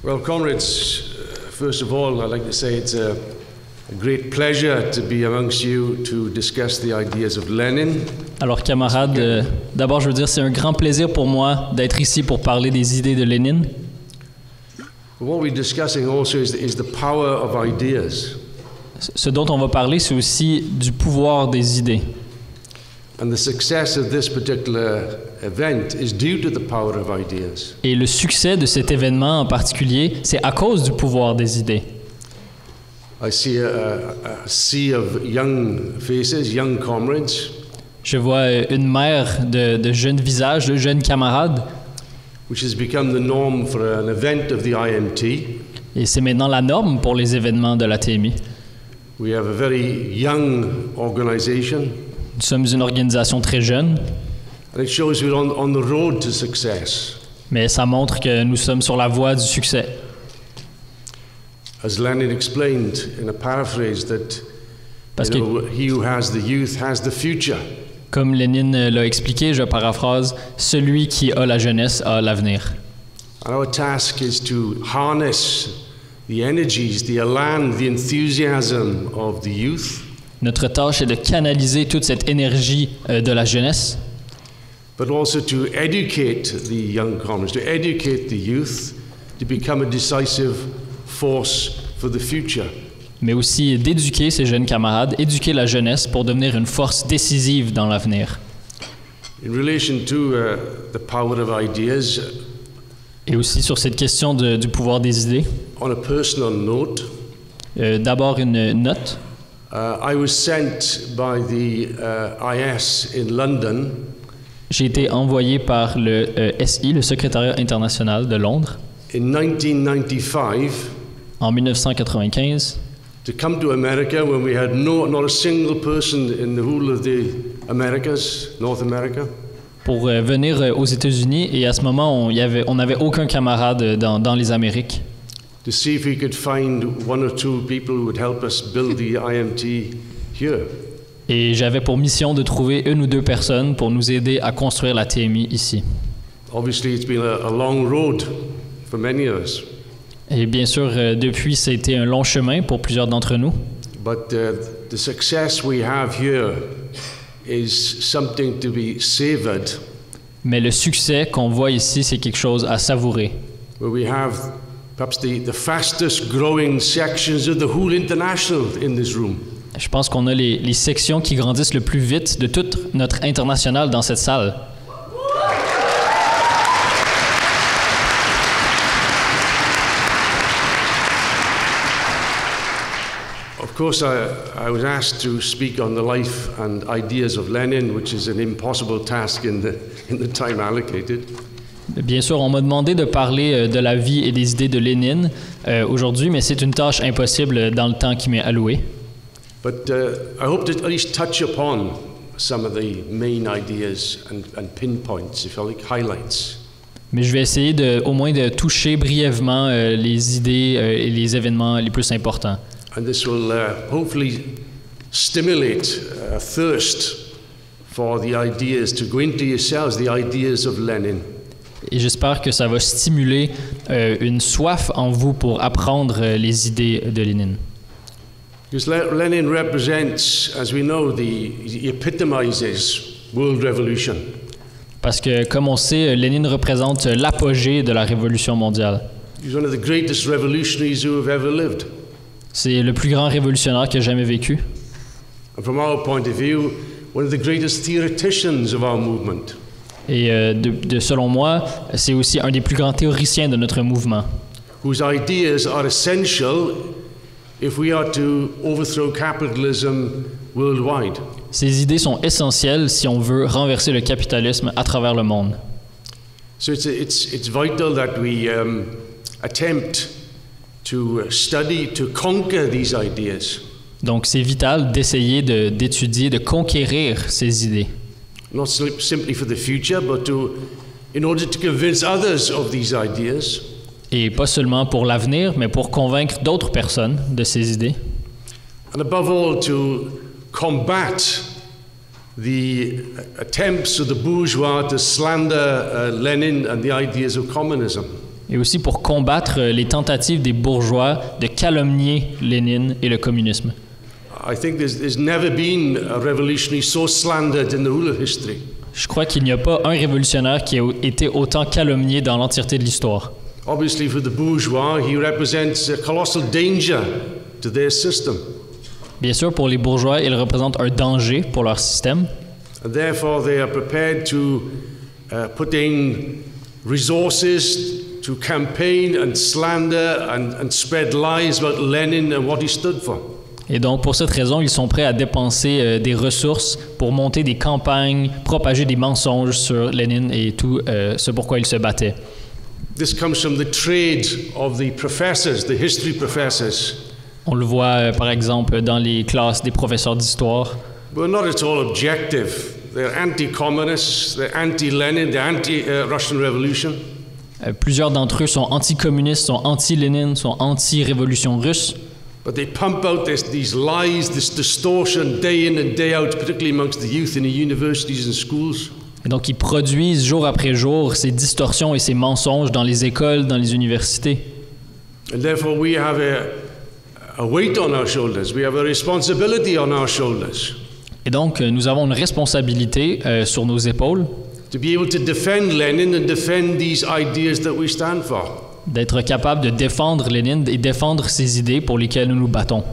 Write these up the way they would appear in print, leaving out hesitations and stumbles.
Well, comrades, first of all, I'd like to say it's a great pleasure to be amongst you to discuss the ideas of Lenin. Alors, camarades, d'abord, je veux dire, c'est un grand plaisir pour moi d'être ici pour parler des idées de Lénine. What we're discussing also is the power of ideas. Ce dont on va parler, c'est aussi du pouvoir des idées. And the success of this particular event is due to the power of ideas. Et le succès de cet événement en particulier, c'est à cause du pouvoir des idées. I see a sea of young faces, young comrades. Je vois une mer de jeunes visages, de jeunes camarades. Which has become the norm for an event of the IMT. Et c'est maintenant la norme pour les événements de la TMI. We have a very young organization. Nous sommes une organisation très jeune. And it shows we're on the road to success. Mais ça montre que nous sommes sur la voie du succès. As Lenin explained in a paraphrase that he who has the youth has the future. Comme Lénine l'a expliqué, je paraphrase, celui qui a la jeunesse a l'avenir. And our task is to harness the energies, the elan, the enthusiasm of the youth. Notre tâche est de canaliser toute cette énergie de la jeunesse. But also to educate the young comrades, to educate the youth to become a decisive force for the future. Mais aussi d'éduquer ces jeunes camarades, éduquer la jeunesse pour devenir une force décisive dans l'avenir. In relation to the power of ideas, et aussi sur cette question du pouvoir des idées. On a personal note, d'abord une note. I was sent by the IS in London. J'ai été envoyé par le SI, le Secrétariat international de Londres. In 1995. En 1995. To come to America when we had not a single person in the whole of the Americas, North America. Pour venir aux États-Unis, et à ce moment, on n'avait aucun camarade dans les Amériques. To see if we could find one or two people who would help us build the IMT here. Et j'avais pour mission de trouver une ou deux personnes pour nous aider à construire la TMI ici. Obviously, it's been a long road for many of us. Et bien sûr, depuis, ça a été un long chemin pour plusieurs d'entre nous. But the success we have here is something to be savored. Mais le succès qu'on voit ici, c'est quelque chose à savourer. Where we have perhaps the fastest growing sections of the whole international in this room. Je pense qu'on a les sections qui grandissent le plus vite de toute notre international dans cette salle. Of course, I was asked to speak on the life and ideas of Lenin, which is an impossible task in the time allocated. Bien sûr, on m'a demandé de parler de la vie et des idées de Lénine aujourd'hui, mais c'est une tâche impossible dans le temps qui m'est alloué. But I hope to at least touch upon some of the main ideas and pinpoints, if you like, highlights. Mais je vais essayer au moins de toucher brièvement les idées et les événements les plus importants. And this will hopefully stimulate a thirst for the ideas, to go into yourselves, the ideas of Lenin. Et j'espère que ça va stimuler une soif en vous pour apprendre les idées de Lénine. Because Lenin represents, as we know, he epitomizes world revolution. Parce que, comme on sait, Lénine représente l'apogée de la révolution mondiale. He's one of the greatest revolutionaries who have ever lived. C'est le plus grand révolutionnaire qui a jamais vécu. And from our point of view, one of the greatest theoreticians of our movement. Et selon moi, c'est aussi un des plus grands théoriciens de notre mouvement. Whose ideas are essential if we are to overthrow capitalism worldwide. Ces idées sont essentielles si on veut renverser le capitalisme à travers le monde. So it's vital that we attempt to study, to conquer these ideas. Donc c'est vital d'essayer d'étudier, de conquérir ces idées. Not simply for the future, but in order to convince others of these ideas. Et pas seulement pour l'avenir, mais pour convaincre d'autres personnes de ces idées. And above all, to combat the attempts of the bourgeois to slander Lenin and the ideas of communism. Et aussi pour combattre les tentatives des bourgeois de calomnier Lénine et le communisme. I think there's never been a revolutionary so slandered in the whole of history. Je crois qu'il n'y a pas un révolutionnaire qui a été autant calomnié dans l'entièreté de l'histoire. Obviously, for the bourgeois, he represents a colossal danger to their system. Bien sûr, pour les bourgeois, il représente un danger pour leur système. And therefore, they are prepared to put in resources to campaign and slander and spread lies about Lenin and what he stood for. Et donc, pour cette raison, ils sont prêts à dépenser des ressources pour monter des campagnes, propager des mensonges sur Lénine et tout ce pourquoi ils se battaient. This comes from the trade of the professors, the history professors. On le voit, par exemple, dans les classes des professeurs d'histoire. We're not at all objective. They're anti-communists, they're anti-Lenin, they're anti-Russian Revolution. Plusieurs d'entre eux sont anticommunistes, sont anti-Lénine, sont anti-révolution russe. But they pump out these lies, this distortion, day in and day out, particularly amongst the youth in the universities and schools. Et donc, ils produisent jour après jour ces distorsions et ces mensonges dans les écoles, dans les universités. And therefore, we have a weight on our shoulders. We have a responsibility on our shoulders. Et donc, nous avons une responsabilité sur nos épaules. To be able to defend Lenin and defend these ideas that we stand for. D'être capable de défendre Lénine et défendre ces idées pour lesquelles nous nous battons.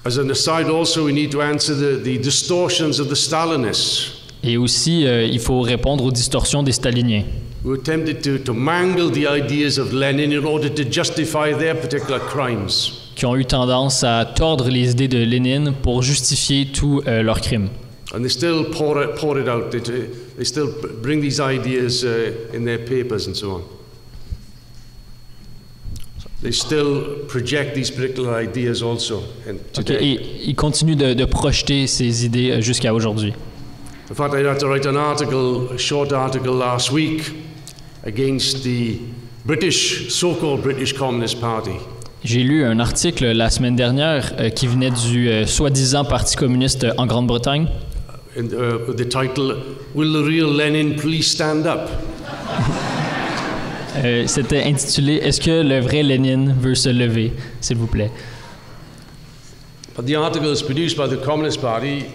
As an aside, also, we need to answer the distortions of the Stalinists. Et aussi, il faut répondre aux distorsions des staliniens. Who attempted to mangle the ideas of Lenin in order to justify their particular crimes. Qui ont eu tendance à tordre les idées de Lénine pour justifier tous leurs crimes. And they still pour it out. They still bring these ideas in their papers and so on. They still project these particular ideas also today. Okay, et ils continuent de projeter ces idées jusqu'à aujourd'hui. In fact, I had to write a short article last week against the so-called British Communist Party. J'ai lu un article la semaine dernière qui venait du soi-disant Parti communiste en Grande-Bretagne. With the title, Will the real Lenin please stand up? C'était intitulé Est-ce que le vrai Lénine veut se lever, s'il vous plaît? But the article is produced by the Communist Party.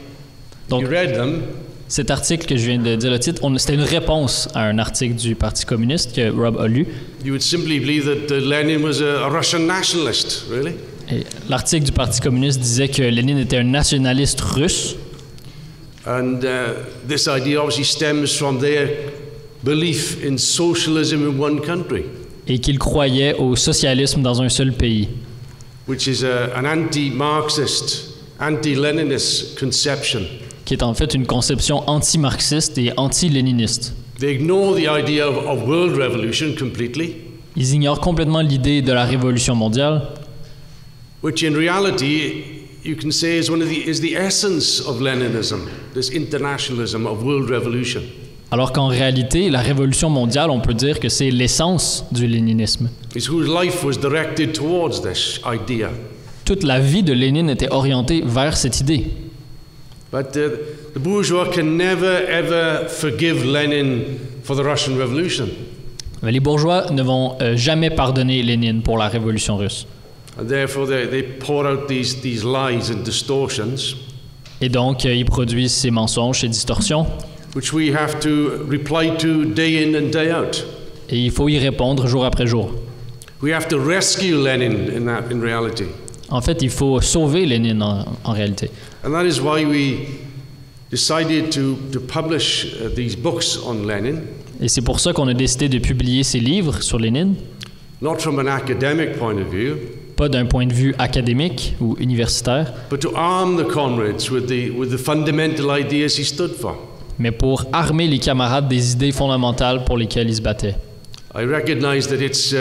Donc, you read them. Cet article que je viens de dire le titre, c'était une réponse à un article du Parti communiste que Rob a lu. You would simply believe that Lenin was a Russian nationalist, really. L'article du Parti communiste disait que Lénine était un nationaliste russe. And this idea obviously stems from their belief in socialism in one country. Et qu'il croyait au socialisme dans un seul pays. Which is an anti-Marxist, anti-Leninist conception. Qui est en fait une conception anti-marxiste et anti-léniniste. They ignore the idea of world revolution completely. Ils ignorent complètement l'idée de la révolution mondiale. Which in reality you can say is the essence of Leninism, this internationalism of world revolution. Alors qu'en réalité, la révolution mondiale, on peut dire que c'est l'essence du léninisme. It's whose life was directed towards this idea. Toute la vie de Lénine était orientée vers cette idée. But the bourgeois can never ever forgive Lenin for the Russian Revolution. Mais les bourgeois ne vont jamais pardonner Lénine pour la révolution russe. And therefore they pour out these lies and distortions. Et donc ils produisent ces mensonges, ces distorsions. Which we have to reply to day in and day out. Et il faut y répondre jour après jour. We have to rescue Lenin in reality. En fait, il faut sauver Lénine en réalité. And that is why we decided to publish these books on Lenin. Et c'est pour ça qu'on a décidé de publier ces livres sur Lénine. Not from an academic point of view. Pas d'un point de vue académique ou universitaire. But to arm the comrades with the fundamental ideas he stood for. Mais pour armer les camarades des idées fondamentales pour lesquelles ils se battaient. I recognize that it's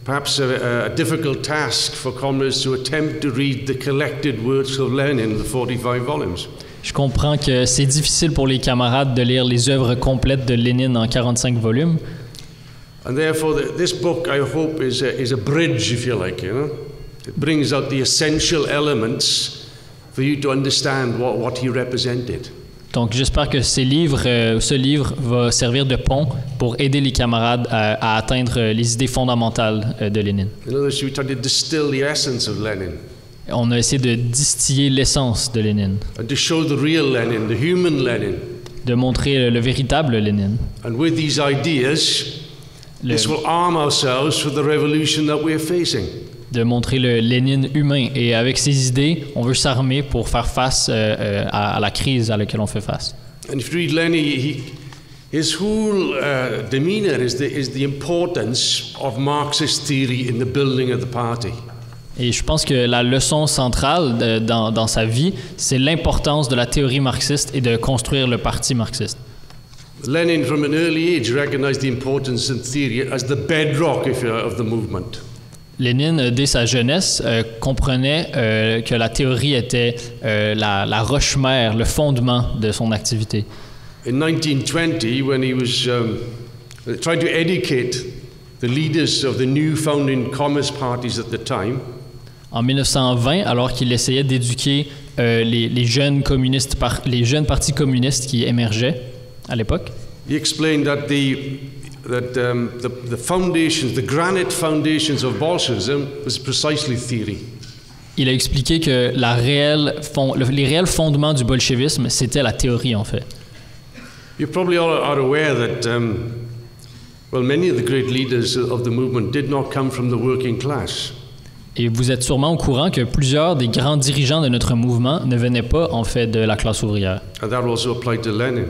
perhaps a difficult task for comrades to attempt to read the collected works of Lenin, the 45 volumes. Je comprends que c'est difficile pour les camarades de lire les œuvres complètes de Lénine en 45 volumes. And therefore, this book, I hope, is a bridge, if you like, you know. It brings out the essential elements for you to understand what he represented. Donc, j'espère que ce livre va servir de pont pour aider les camarades à atteindre les idées fondamentales de Lénine. In other words, we try to distill the essence of Lenin On a essayé de distiller l'essence de Lénine, and to show the real Lenin, the human Lenin. de montrer le véritable Lénine. And with these ideas, this will arm ourselves for the revolution that we are facing. De montrer le Lénine humain. Et avec ces idées, on veut s'armer pour faire face à la crise à laquelle on fait face. And if you read Lenin, his whole demeanor is the importance of Marxist theory in the building of the party. Et je pense que la leçon centrale dans sa vie, c'est l'importance de la théorie marxiste et de construire le parti marxiste. Lenin, from an early age, recognized the importance of theory as the bedrock, if you like, of the movement. Lénine, dès sa jeunesse, comprenait que la théorie était la roche-mère, le fondement de son activité. In 1920, when he was trying to educate the leaders of the new founding communist parties at the time, En 1920, alors qu'il essayait d'éduquer les jeunes communistes, les jeunes partis communistes qui émergeaient à l'époque, he explained that the foundations, the granite foundations of Bolshevism was precisely theory. il a expliqué que les réels fondements du bolchevisme, c'était la théorie en fait. You probably all are aware that many of the great leaders of the movement did not come from the working class. Et vous êtes sûrement au courant que plusieurs des grands dirigeants de notre mouvement ne venaient pas en fait de la classe ouvrière. And that also applied to Lenin.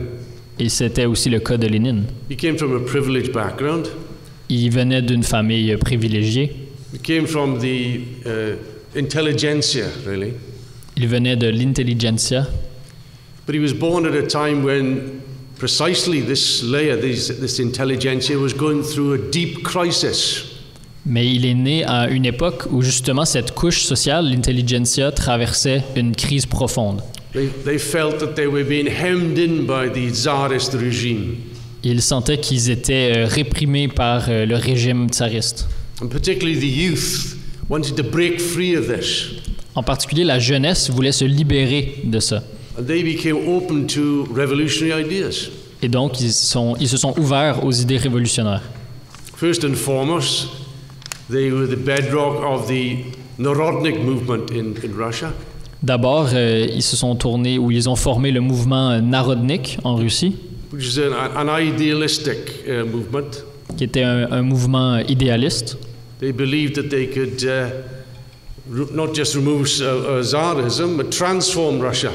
Et c'était aussi le cas de Lénine. He came from a privileged background. Il venait d'une famille privilégiée. He came from the intelligentsia, really. Il venait de l'intelligentsia. But he was born at a time when precisely this layer, this intelligentsia, was going through a deep crisis. Mais il est né à une époque où justement cette couche sociale, l'intelligentsia, traversait une crise profonde. They felt that they were being hemmed in by the Tsarist regime. Ils sentaient qu'ils étaient réprimés par le régime tsariste. And particularly the youth wanted to break free of this. En particulier, la jeunesse voulait se libérer de ça. And they became open to revolutionary ideas. Et donc, ils se sont ouverts aux idées révolutionnaires. First and foremost, they were the bedrock of the Narodnik movement in Russia. D'abord, ils se sont tournés, ou ils ont formé le mouvement Narodnik en Russie, Which is an idealistic movement. qui était un mouvement idéaliste. They believed that they could not just remove Tsarism, but transform Russia.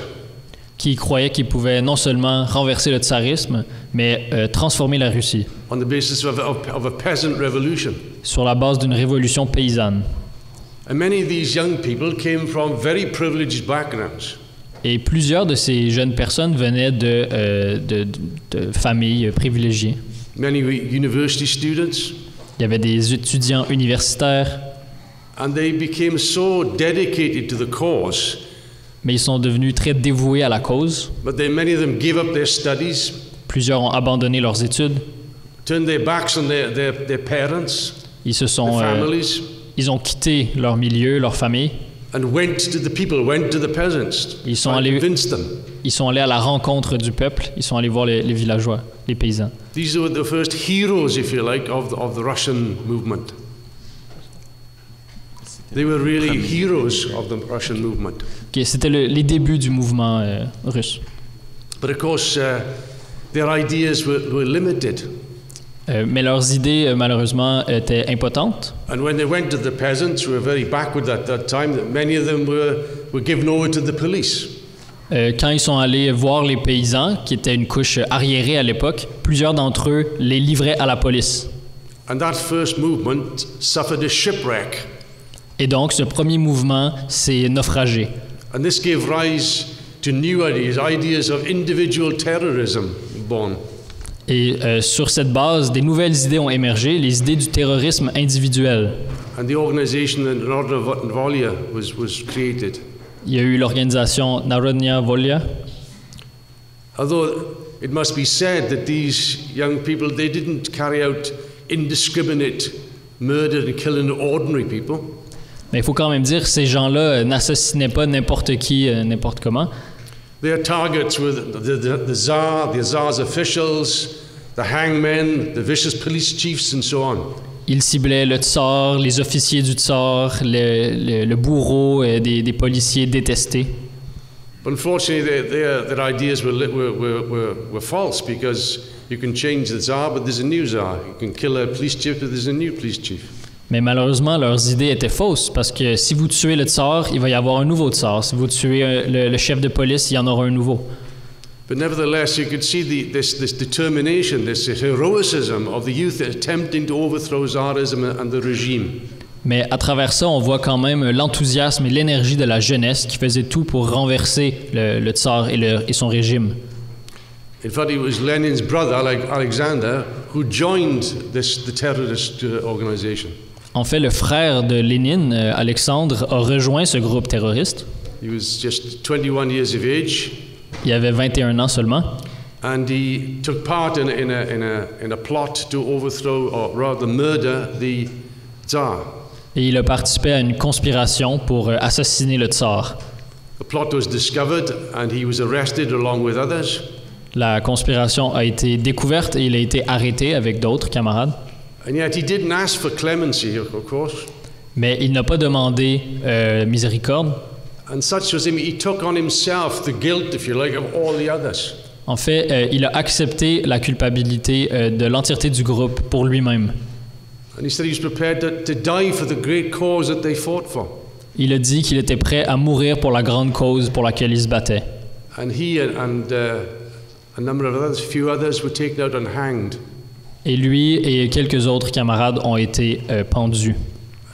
Qui croyaient qu'ils pouvaient non seulement renverser le tsarisme, mais transformer la Russie On the basis of a peasant revolution. sur la base d'une révolution paysanne. And many of these young people came from very privileged backgrounds. Et plusieurs de ces jeunes personnes venaient de familles privilégiées. Many were university students, Il y avait des étudiants universitaires, and they became so dedicated to the cause, mais ils sont devenus très dévoués à la cause. but then many of them gave up their studies, Plusieurs ont abandonné leurs études. turned their backs on their parents, Ils se their sont, families, ils ont quitté leur milieu, leur famille. and went to the people, went to the peasants, Ils sont and allés- convinced them. Ils sont allés à la rencontre du peuple. Ils sont allés voir les villageois, les paysans. These were the first heroes, if you like, of the Russian movement. They were really heroes of the Russian movement. Ok, c'était les débuts du mouvement russe. But of course, their ideas were limited. Mais leurs idées, malheureusement, étaient impotentes. And when they went to the peasants, who were very backward at that time, many of them were given over to the police. Quand ils sont allés voir les paysans, qui étaient une couche arriérée à l'époque, plusieurs d'entre eux les livraient à la police. And that first movement suffered a shipwreck. Et donc, ce premier mouvement s'est naufragé. And this gave rise to new ideas of individual terrorism born. Et sur cette base, des nouvelles idées ont émergé, les idées du terrorisme individuel. And the organization Narodna Volia was created. Il y a eu l'organisation Narodnia Volia. Although it must be said that these young people, they didn't carry out indiscriminate murder and killing ordinary people. Mais il faut quand même dire que ces gens-là n'assassinaient pas n'importe qui, n'importe comment. Their targets were the Tsar, the Tsar's officials, the hangmen, the vicious police chiefs, and so on. Il ciblait le tsar, les officiers du tsar, le bourreau, des policiers détestés. But unfortunately, their ideas were false, because you can change the Tsar, but there's a new Tsar. You can kill a police chief, but there's a new police chief. Mais malheureusement, leurs idées étaient fausses, parce que si vous tuez le tsar, il va y avoir un nouveau tsar. Si vous tuez le chef de police, il y en aura un nouveau. But nevertheless, you could see this determination, this heroism of the youth attempting to overthrow Tsarism and the regime. Mais à travers ça, on voit quand même l'enthousiasme et l'énergie de la jeunesse qui faisait tout pour renverser le tsar et son régime. In fact, it was Lenin's brother, Alexander, who joined the terrorist organization. En fait, le frère de Lénine, Alexandre, a rejoint ce groupe terroriste. He was just 21 years of age. Il avait 21 ans seulement. And he took part in a plot to overthrow, or rather murder, the Tsar. Et il a participé à une conspiration pour assassiner le tsar. The plot was discovered and he was arrested along with others. La conspiration a été découverte et il a été arrêté avec d'autres camarades. And yet he didn't ask for clemency, of course. Mais il n'a pas demandé miséricorde. And such was him. He took on himself the guilt, if you like, of all the others. En fait, il a accepté la culpabilité de l'entièreté du groupe pour lui-même. And he said he was prepared to die for the great cause that they fought for. Il a dit qu'il était prêt à mourir pour la grande cause pour laquelle il se battait. And he and a number of others, few others, were taken out and hanged. Et lui et quelques autres camarades ont été pendus.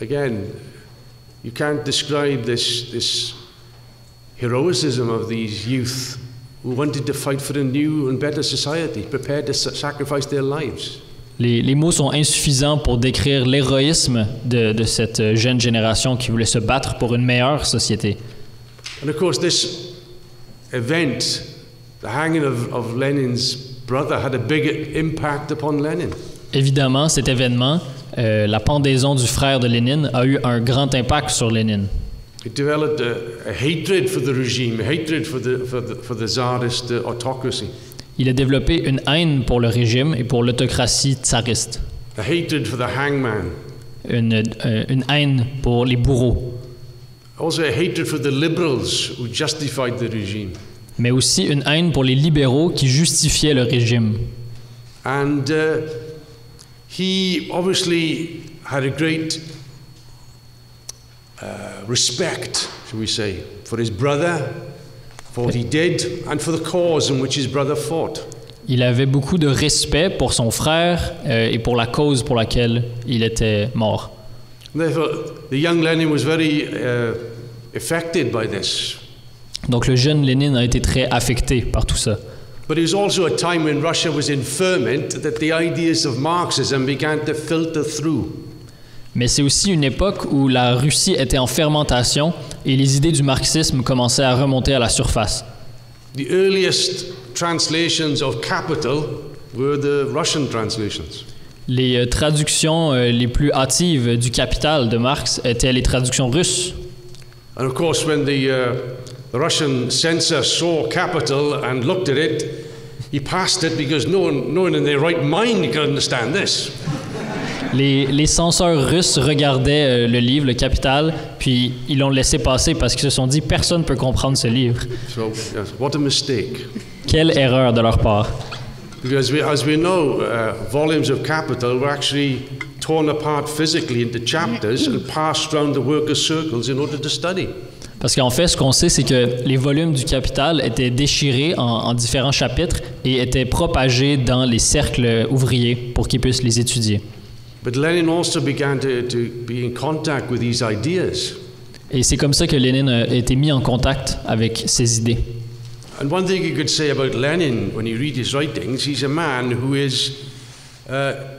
Again, you can't describe this heroism of these youth who wanted to fight for a new and better society, prepared to sacrifice their lives. Les mots sont insuffisants pour décrire l'héroïsme de cette jeune génération qui voulait se battre pour une meilleure société. And of course, this event, the hanging of Lenin's brother, had a big impact upon Lenin. Évidemment, cet événement, la pendaison du frère de Lénine, a eu un grand impact sur Lénine. It developed a hatred for the regime, a hatred for the Tsarist autocracy. Il a développé une haine pour le régime et pour l'autocratie tsariste. A hatred for the hangman. Une haine pour les bourreaux. Also a hatred for the liberals who justified the regime. Mais aussi une haine pour les libéraux qui justifiaient le régime. And he obviously had a great respect, shall we say, for his brother, for what he did, and for the cause in which his brother fought. Il avait beaucoup de respect pour son frère et pour la cause pour laquelle il était mort. Therefore, the young Lenin was very affected by this. Donc le jeune Lénine a été très affecté par tout ça. But it was also a time when Russia was in ferment that the ideas of Marxism began to filter through. Mais c'est aussi une époque où la Russie était en fermentation et les idées du marxisme commençaient à remonter à la surface. The earliest translations of Capital were the Russian translations. Les traductions les plus hâtives du Capital de Marx étaient les traductions russes. And of course, when the Russian censor saw Capital and looked at it, he passed it because no one in their right mind could understand this. Les censeurs russes regardaient le livre, le Capital, puis ils l'ont laissé passer parce qu'ils se sont dit « Personne ne peut comprendre ce livre. » So, yes, what a mistake. Quelle erreur de leur part. Because as we know, volumes of Capital were actually torn apart physically into chapters and passed around the workers' circles in order to study. Parce qu'en fait, ce qu'on sait, c'est que les volumes du Capital étaient déchirés en différents chapitres et étaient propagés dans les cercles ouvriers pour qu'ils puissent les étudier. But Lenin also began to be in contact with these ideas. Et c'est comme ça que Lénine a été mis en contact avec ces idées. And one thing you could say about Lenin, when you read his writings, he's a man who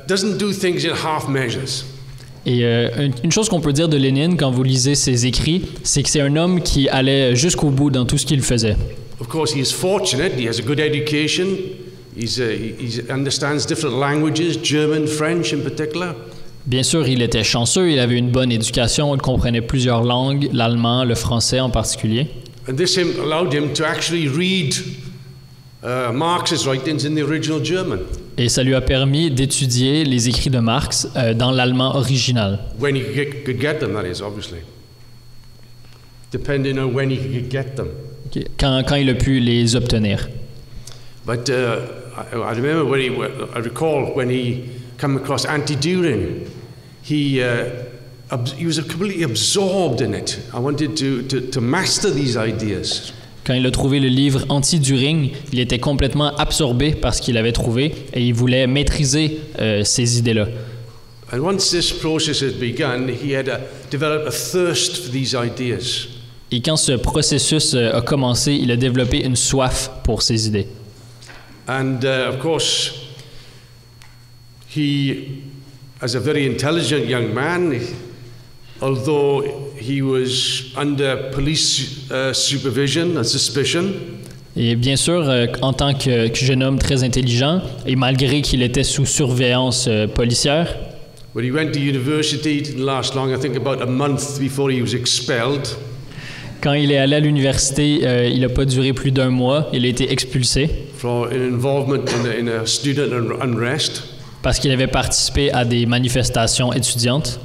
doesn't do things in half measures. Et une chose qu'on peut dire de Lénine quand vous lisez ses écrits, c'est que c'est un homme qui allait jusqu'au bout dans tout ce qu'il faisait. Of course, he is fortunate. He has a good education. He understands different languages, German, French in particular. Bien sûr, il était chanceux, il avait une bonne éducation, il comprenait plusieurs langues, l'allemand, le français en particulier. And this allowed him to actually read Marx's writings in the original German. Et ça lui a permis d'étudier les écrits de Marx dans l'allemand original. When he could get them, that is, obviously. Depending on when he could get them. Okay. Quand il a pu les obtenir. But I remember I recall when he came across Anti-Düring, he was completely absorbed in it. I wanted to master these ideas. Quand il a trouvé le livre Anti-Düring, il était complètement absorbé par ce qu'il avait trouvé et il voulait maîtriser ces idées-là. And once this process had begun, he had developed a thirst for these ideas. Et quand ce processus a commencé, il a développé une soif pour ces idées. And of course, he, as a very intelligent young man, although he was under police supervision and suspicion, et bien sûr, en tant que jeune homme très intelligent, et malgré qu'il était sous surveillance policière, when he went to university, it didn't last long. I think about a month before he was expelled. Quand il est allé à l'université, il n'a pas duré plus d'1 mois. Il a été expulsé. For an involvement in a student unrest. Parce qu'il avait participé à des manifestations étudiantes.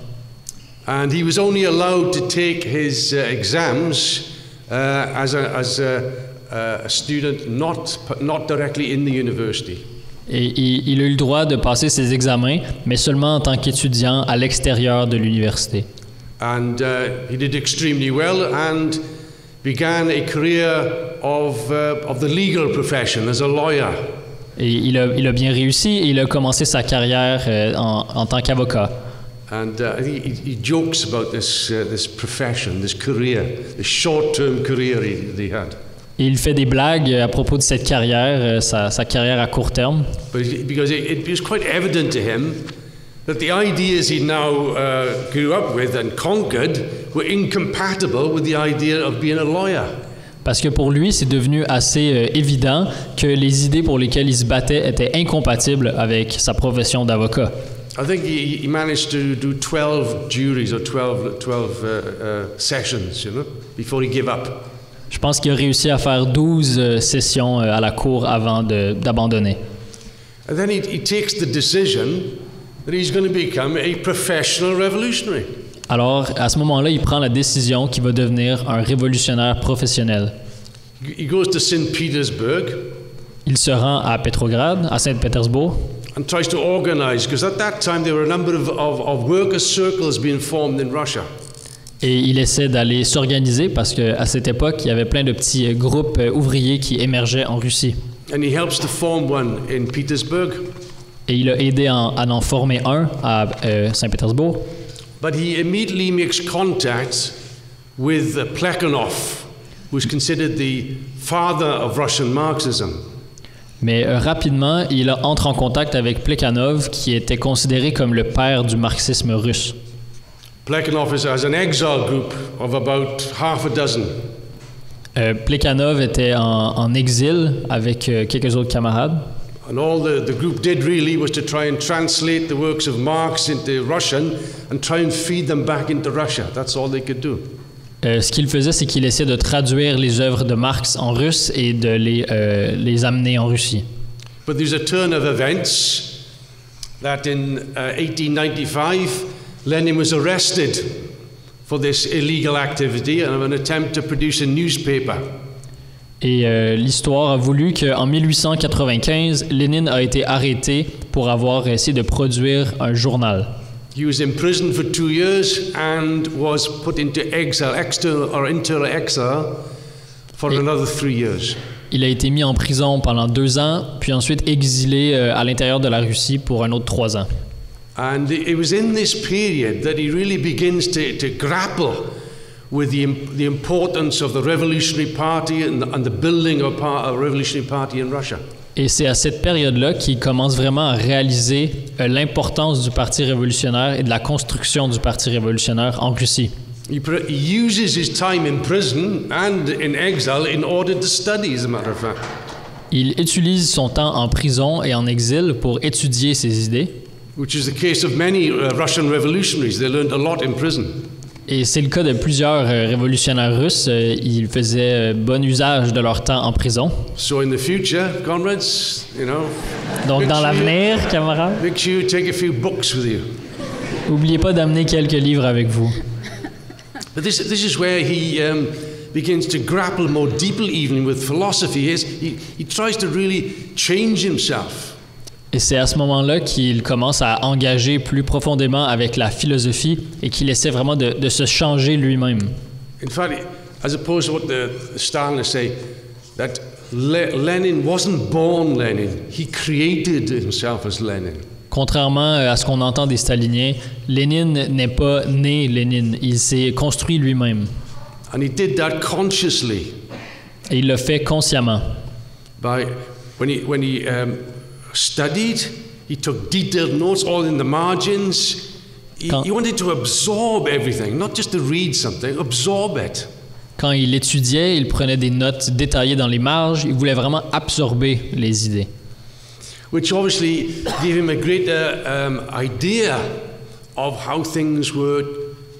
And he was only allowed to take his exams as a student not directly in the university. Et il a eu le droit de passer ses examens, mais seulement en tant qu'étudiant à l'extérieur de l'université. And he did extremely well and began a career of the legal profession as a lawyer. Et il a bien réussi et il a commencé sa carrière en tant qu'avocat. And he jokes about this profession, this career, this short-term career that he had. Et il fait des blagues à propos de cette carrière, sa carrière à court terme. Because it was quite evident to him that the ideas he now grew up with and conquered were incompatible with the idea of being a lawyer. Parce que pour lui, c'est devenu assez évident que les idées pour lesquelles il se battait étaient incompatibles avec sa profession d'avocat. I think he managed to do 12 juries or 12 sessions, before he gave up. Je pense qu'il a réussi à faire 12 sessions à la cour avant d'abandonner. And then he takes the decision that he's going to become a professional revolutionary. Alors, à ce moment-là, il prend la décision qu'il va devenir un révolutionnaire professionnel. He goes to St. Petersburg. Il se rend à Petrograd, à Saint-Pétersbourg. And tries to organize, because at that time there were a number of workers' circles being formed in Russia. Et il essaie d'aller s'organiser parce qu'à cette époque, il y avait plein de petits groupes ouvriers qui émergeaient en Russie. And he helps to form one in Petersburg. Et il a aidé à en former un à Saint-Pétersbourg. But he immediately makes contact with Plekhanov, who is considered the father of Russian Marxism. Mais rapidement, il entre en contact avec Plekhanov, qui était considéré comme le père du marxisme russe. Plekhanov has an exile group of about half a dozen. Plekhanov était en exil avec quelques autres camarades. And all the group did really was to try and translate the works of Marx into Russian and try and feed them back into Russia. That's all they could do. Ce qu'il faisait, c'est qu'il essayait de traduire les œuvres de Marx en russe et de les amener en Russie. But there's a turn of events that in 1895, Lenin was arrested for this illegal activity and an attempt to produce a newspaper. Et l'histoire a voulu qu'en 1895, Lénine a été arrêté pour avoir essayé de produire un journal. He was imprisoned for 2 years and was put into exile, external or internal exile, for another 3 years. Il a été mis en prison pendant 2 ans, puis ensuite exilé à l'intérieur de la Russie pour un autre 3 ans. And it was in this period that he really begins to grapple with the importance of the Revolutionary Party and the building of a Revolutionary Party in Russia. Et c'est à cette période-là qu'il commence vraiment à réaliser l'importance du Parti révolutionnaire et de la construction du Parti révolutionnaire en Russie. He uses his time in prison and in exile in order to study, as a matter of fact. Il utilise son temps en prison et en exil pour étudier ses idées. Which is the case of many Russian revolutionaries. They learned a lot in prison. Et c'est le cas de plusieurs révolutionnaires russes. Ils faisaient bon usage de leur temps en prison. So in the future, comrades, Donc dans l'avenir, camarades, make sure you take a few books with you. n'oubliez pas d'amener quelques livres avec vous. But this is where he begins to grapple more deeply even with philosophy. He tries to really change himself. Et c'est à ce moment-là qu'il commence à engager plus profondément avec la philosophie et qu'il essaie vraiment de se changer lui-même. In fact, as opposed to what the Stalinists say, that Lenin wasn't born Lenin, he created himself as Lenin. Contrairement à ce qu'on entend des staliniens, Lénine n'est pas né Lénine, il s'est construit lui-même. And he did that consciously. Et il le fait consciemment. When he studied, he took detailed notes all in the margins. He wanted to absorb everything, not just to read something, absorb it. Quand il étudiait, il prenait des notes détaillées dans les marges, il voulait vraiment absorber les idées. Which obviously gave him a greater idea of how things were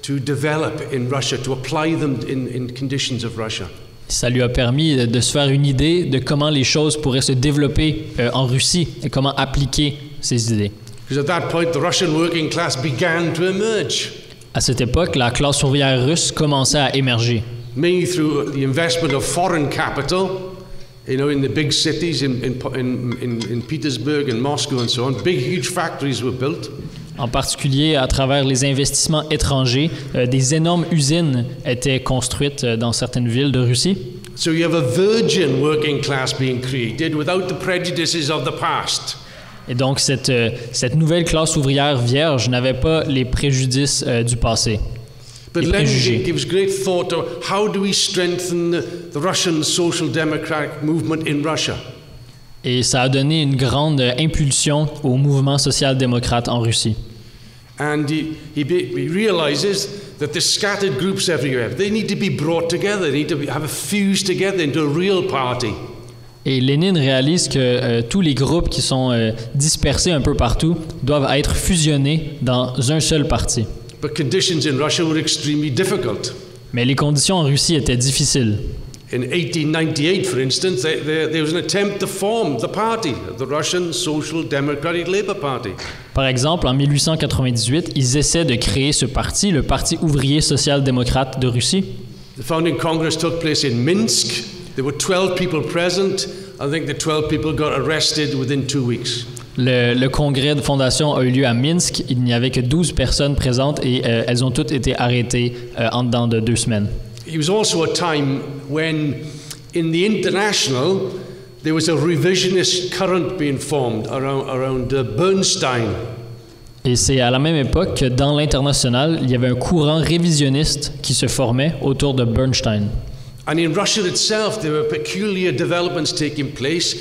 to develop in Russia, to apply them in conditions of Russia. Ça lui a permis de se faire une idée de comment les choses pourraient se développer en Russie et comment appliquer ces idées. Because at that point, the Russian working class began to emerge. À cette époque, la classe ouvrière russe commençait à émerger. Mainly through the investment of foreign capital, in the big cities, in Petersburg and Moscow and so on. Big, huge factories were built. En particulier à travers les investissements étrangers, des énormes usines étaient construites dans certaines villes de Russie. So you have a virgin working class being created without the prejudices of the past. Et donc cette nouvelle classe ouvrière vierge n'avait pas les préjudices du passé. But Lenin gives great thought to how do we strengthen the Russian social democratic movement in Russia. Et ça a donné une grande impulsion au mouvement social-démocrate en Russie. And he realizes that there's scattered groups everywhere. They need to be brought together. They need to have fused together into a real party. Et Lénine réalise que tous les groupes qui sont dispersés un peu partout doivent être fusionnés dans un seul parti. But conditions in Russia were extremely difficult. Mais les conditions en Russie étaient difficiles. In 1898, for instance, there was an attempt to form the party, the Russian Social Democratic Labour Party. Par exemple, en 1898, ils essaient de créer ce parti, le Parti ouvrier social-démocrate de Russie. The founding congress took place in Minsk. There were 12 people present. I think the 12 people got arrested within 2 weeks. Le congrès de fondation a eu lieu à Minsk. Il n'y avait que 12 personnes présentes et elles ont toutes été arrêtées en dedans de 2 semaines. It was also a time when, in the international, there was a revisionist current being formed around Bernstein. Et c'est à la même époque que dans l'international, il y avait un courant révisionniste qui se formait autour de Bernstein. And in Russia itself, there were peculiar developments taking place.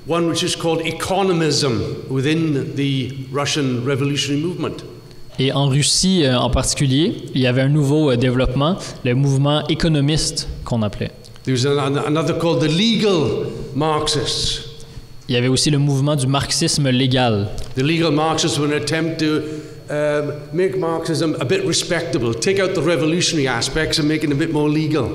One which is called economism within the Russian revolutionary movement. Et en Russie en particulier, il y avait un nouveau développement, le mouvement économiste qu'on appelait. There was another called the legal Marxists. Il y avait aussi le mouvement du marxisme légal. The legal Marxists were an attempt to make Marxism a bit respectable, take out the revolutionary aspects and make it a bit more legal.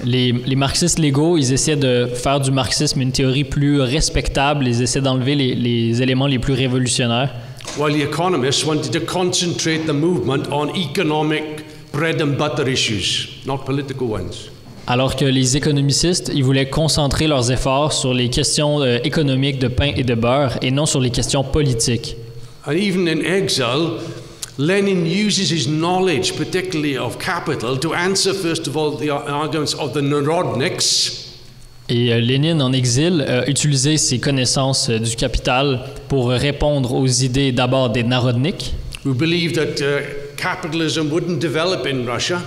Les marxistes légaux, ils essaient de faire du marxisme une théorie plus respectable, ils essaient d'enlever les éléments les plus révolutionnaires. While the economists wanted to concentrate the movement on economic bread and butter issues, not political ones. Alors que les économistes, ils voulaient concentrer leurs efforts sur les questions économiques de pain et de beurre et non sur les questions politiques. And even in exile, Lenin uses his knowledge, particularly of capital, to answer first of all the arguments of the Narodniks. Et Lénine, en exil, a utilisé ses connaissances du capital pour répondre aux idées d'abord des Narodniks, Who believed that capitalism wouldn't develop in Russia.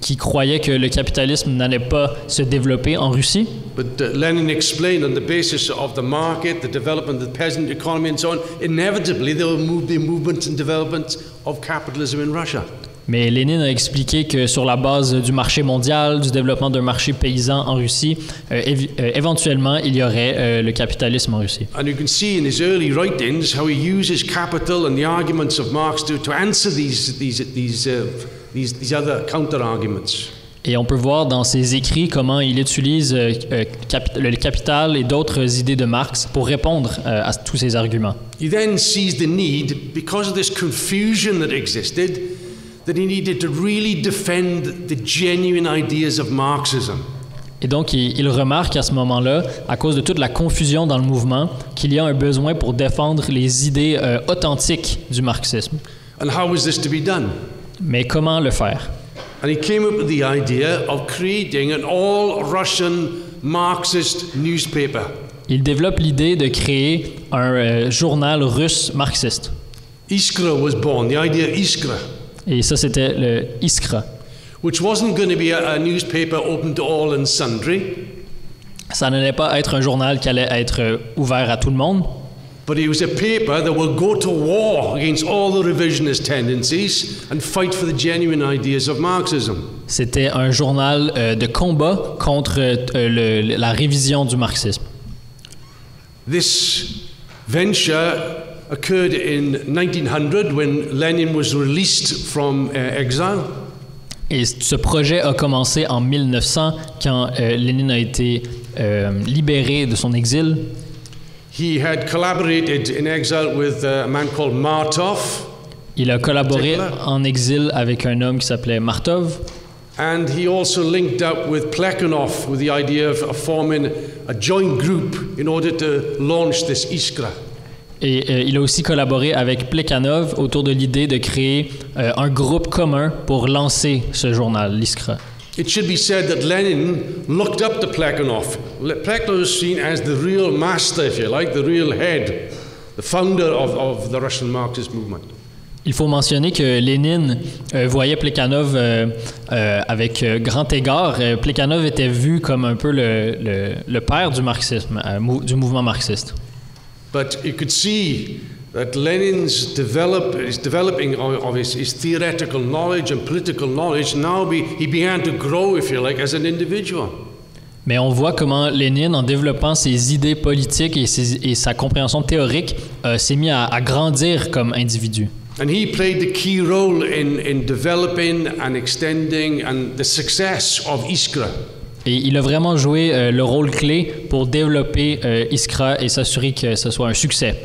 Qui croyaient que le capitalisme n'allait pas se développer en Russie. But Lenin explained on the basis of the market, the development of the peasant economy and so on, inevitably there will be movements and developments of capitalism in Russia. Mais Lénine a expliqué que sur la base du marché mondial, du développement d'un marché paysan en Russie, éventuellement, il y aurait le capitalisme en Russie. And you can see in his early writings how he uses capital and the arguments of Marx to answer these these other counter-arguments. Et on peut voir dans ses écrits comment il utilise le capital et d'autres idées de Marx pour répondre à tous ces arguments. He then sees the need, because of this confusion that existed, that he needed to really defend the genuine ideas of Marxism. Et donc, il remarque à ce moment-là, à cause de toute la confusion dans le mouvement, qu'il y a un besoin pour défendre les idées authentiques du marxisme. And how was this to be done? Mais comment le faire? And he came up with the idea of creating an all-Russian Marxist newspaper. Il développe l'idée de créer un journal russe marxiste. Iskra was born, the idea Iskra, Et ça, c'était le Iskra. which wasn't going to be a newspaper open to all and sundry, Ça n'allait pas être un journal qui allait être ouvert à tout le monde, but it was a paper that would go to war against all the revisionist tendencies and fight for the genuine ideas of Marxism. c'était un journal de combat contre la révision du marxisme. This venture occurred in 1900 when Lenin was released from exile. Et ce projet a commencé en 1900 quand Lénine a été libéré de son exil. He had collaborated in exile with a man called Martov, Il a collaboré en exil avec un homme qui s'appelait Martov. and he also linked up with Plekhanov with the idea of forming a joint group in order to launch this Iskra. Et il a aussi collaboré avec Plekhanov autour de l'idée de créer un groupe commun pour lancer ce journal, l'Iskra. It should be said that Lenin looked up to Plekhanov. Plekhanov was seen as the real master, if you like, the real head, the founder of the Russian Marxist movement. Il faut mentionner que Lénine voyait Plekhanov avec grand égard. Plekhanov était vu comme un peu le père du marxisme, du mouvement marxiste. But you could see that Lenin's developing of his theoretical knowledge and political knowledge, now he began to grow, if you like, as an individual. Mais on voit comment Lénine, en développant ses idées politiques et sa compréhension théorique, s'est mis à grandir comme individu. And he played the key role in developing and extending and the success of Iskra. Et il a vraiment joué le rôle clé pour développer Iskra et s'assurer que ce soit un succès.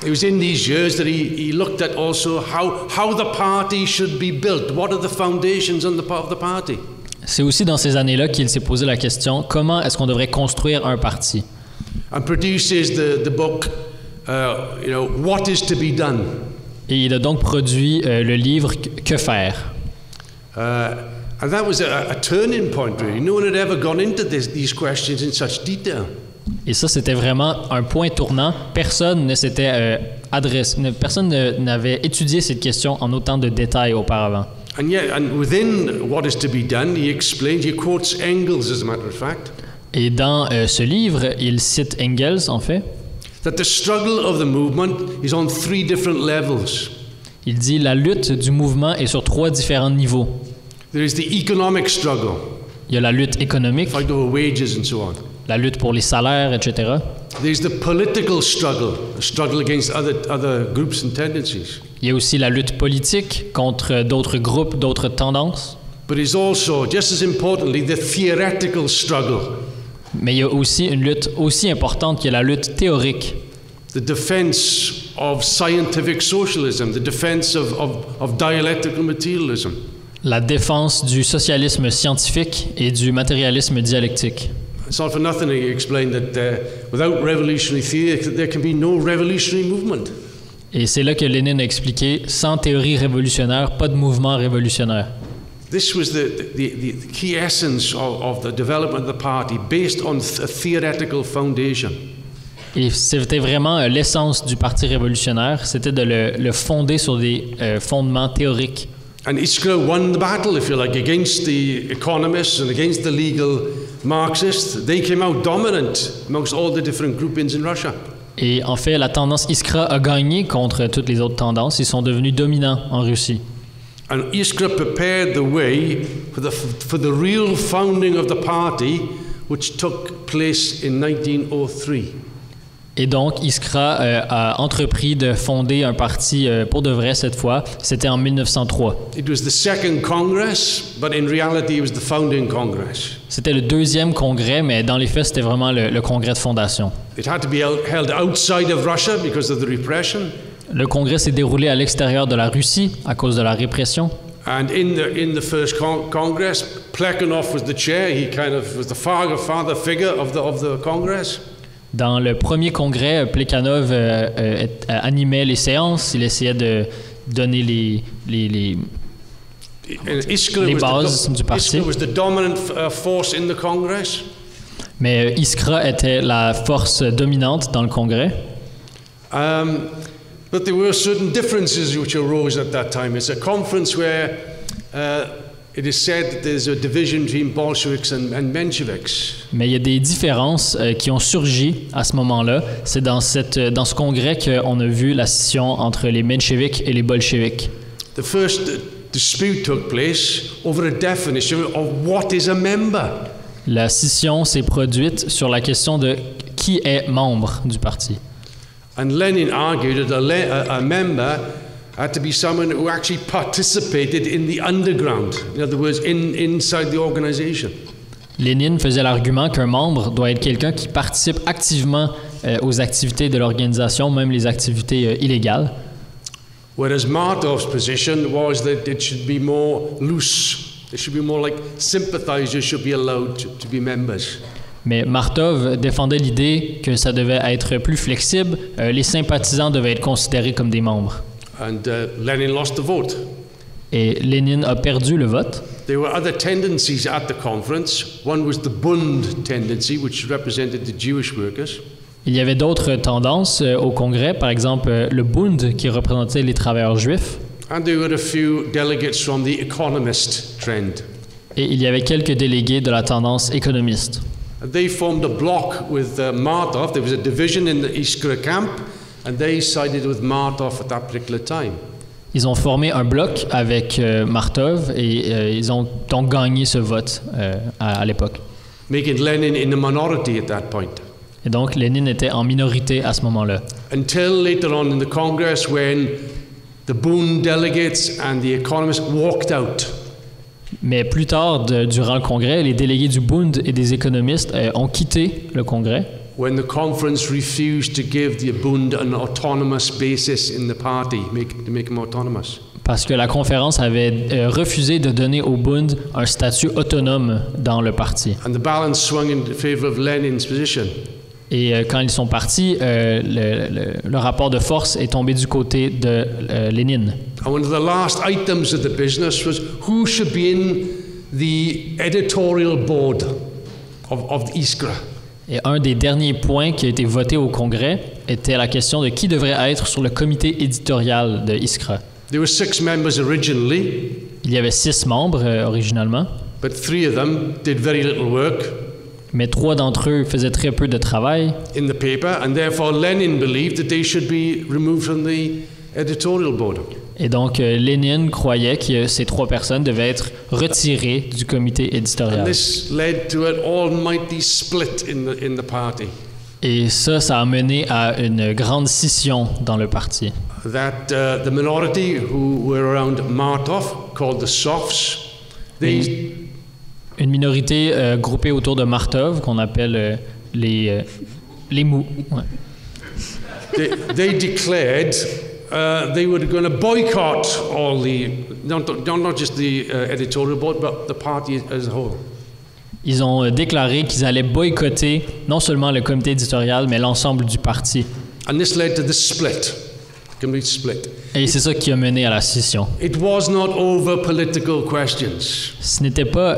It was in these years that he looked at also how the party should be built. What are the foundations of the party? C'est aussi dans ces années-là qu'il s'est posé la question comment est-ce qu'on devrait construire un parti. And produces the book, What is to be done. Et il a donc produit le livre Que faire. And that was a turning point, really. No one had ever gone into these questions in such detail. Et ça, c'était vraiment un point tournant. Personne ne s'était personne n'avait étudié cette question en autant de détails auparavant. And yet, and within What is to be done, he quotes Engels, as a matter of fact. Et dans ce livre, il cite Engels, en fait. That the struggle of the movement is on 3 different levels. Il dit la lutte du mouvement est sur 3 différents niveaux. There is the economic struggle, Il y a la lutte économique, fight over wages and so on. la lutte pour les salaires, etc. There's the political struggle, a struggle against other groups and tendencies. Il y a aussi la lutte politique contre d'autres groupes, d'autres tendances. But it's also, just as importantly, the theoretical struggle. Mais il y a aussi une lutte aussi importante qui est la lutte théorique. The defense of scientific socialism, the defense of dialectical materialism. La défense du socialisme scientifique et du matérialisme dialectique. It's not for nothing he explained that without revolutionary theory, there can be no revolutionary movement. Et c'est là que Lénine a expliqué, sans théorie révolutionnaire, pas de mouvement révolutionnaire. This was the key essence of the development of the party, based on a theoretical foundation. Et c'était vraiment l'essence du Parti révolutionnaire, c'était de le fonder sur des fondements théoriques. And Iskra won the battle, if you like, against the economists and against the legal Marxists. They came out dominant amongst all the different groupings in Russia. Et en fait, la tendance Iskra a gagné contre toutes les autres tendances. Ils sont devenus dominants en Russie. And Iskra prepared the way for the real founding of the party, which took place in 1903. Et donc, Iskra a entrepris de fonder un parti pour de vrai cette fois. C'était en 1903. It was the second Congress, but in reality it was the founding Congress. C'était le deuxième congrès, mais dans les faits, c'était vraiment le congrès de fondation. It had to be held outside of Russia because of the repression. Le congrès s'est déroulé à l'extérieur de la Russie à cause de la répression. And in the first Congress, Plekhanov was the chair. He kind of was the father figure of the Congress. Dans le premier congrès, Plekhanov animait les séances. Il essayait de donner les bases du parti. Iskra was the dominant force in the Congress. Mais Iskra était la force dominante dans le congrès. But there were certain differences which arose at that time. It's a conference where it is said that there's a division between Bolsheviks and Mensheviks. Mais il y a des différences qui ont surgi à ce moment-là. C'est dans ce congrès qu'on a vu la scission entre les Mencheviks et les Bolcheviks. The first dispute took place over a definition of what is a member. La scission s'est produite sur la question de qui est membre du parti. And Lenin argued that a member had to be someone who actually participated in the underground. In other words, inside the organization. Lénine faisait l'argument qu'un membre doit être quelqu'un qui participe activement aux activités de l'organisation, même les activités illégales. Whereas Martov's position was that it should be more loose. It should be more like sympathizers should be allowed to be members. Mais Martov défendait l'idée que ça devait être plus flexible. Les sympathisants devaient être considérés comme des membres. And Lenin lost the vote. Et Lénine a perdu le vote. There were other tendencies at the conference. One was the Bund tendency, which represented the Jewish workers. Il y avait d'autres tendances au Congrès, par exemple le Bund qui représentait les travailleurs juifs. And there were a few delegates from the economist trend. Et il y avait quelques délégués de la tendance économiste. And they formed a bloc with Martov. There was a division in the Iskra camp, and they sided with Martov at that particular time. Ils ont formé un bloc avec Martov et ils ont donc gagné ce vote à l'époque. Making Lenin in the minority at that point. Et donc Lénine était en minorité à ce moment-là. Until later on in the Congress when the Bund delegates and the economists walked out. Mais plus tard, durant le Congrès, les délégués du Bund et des économistes ont quitté le Congrès. When the conference refused to give the Bund an autonomous basis in the party, to make them autonomous. Parce que la conférence avait refusé de donner au Bund un statut autonome dans le parti. And the balance swung in favor of Lenin's position. Et quand ils sont partis, le rapport de force est tombé du côté de Lénine. And one of the last items of the business was who should be in the editorial board of the Iskra. Et un des derniers points qui a été voté au Congrès était la question de qui devrait être sur le comité éditorial de Iskra. There were 6 members originally. Il y avait 6 membres originalement. But 3 of them did very little work. Mais 3 d'entre eux faisaient très peu de travail. In the paper, and therefore Lenin believed that they should be removed from the editorial board. Et donc Lénine croyait que ces 3 personnes devaient être retirées du comité éditorial. And this led to an almighty split in the party. Et ça a mené à une grande scission dans le parti. That the minority who were around Martov, called the Softs, they une minorité groupée autour de Martov, qu'on appelle les mous. Ouais. They declared they were going to boycott all the, not just the editorial board, but the party as a whole. Ils ont déclaré qu'ils allaient boycotter non seulement le comité éditorial, mais l'ensemble du parti. And this led to the split, complete split. Et c'est ça qui a mené à la scission. It was not over political questions. Ce n'était pas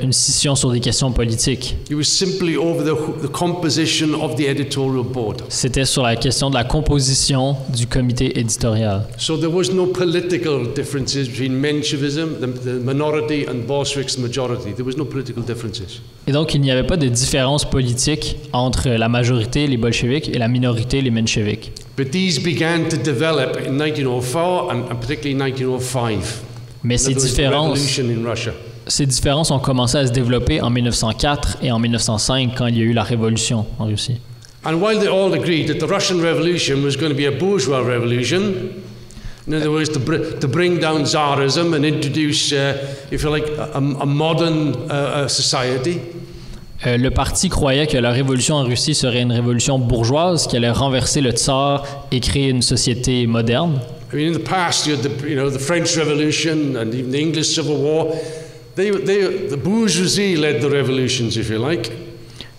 une scission sur des questions politiques. It was simply over the composition of the editorial board. C'était sur la question de la composition du comité éditorial. So there was no political differences between Menshevism, the minority, and Bolsheviks, the majority. There was no political differences. Et donc il n'y avait pas de différence politique entre la majorité, les bolcheviks, et la minorité, les mencheviks. But these began to develop in 1904 and particularly 1905. Mais ces différences ont commencé à se développer en 1904 et en 1905 quand il y a eu la révolution en Russie. And while they all agreed that the Russian Revolution was going to be a bourgeois revolution, in other words, to bring down Tsarism and introduce, if you like, a modern society. Le parti croyait que la révolution en Russie serait une révolution bourgeoise qui allait renverser le tsar et créer une société moderne. I mean, in the past, you had the French Revolution and even the English Civil War. The bourgeoisie led the revolutions, if you like.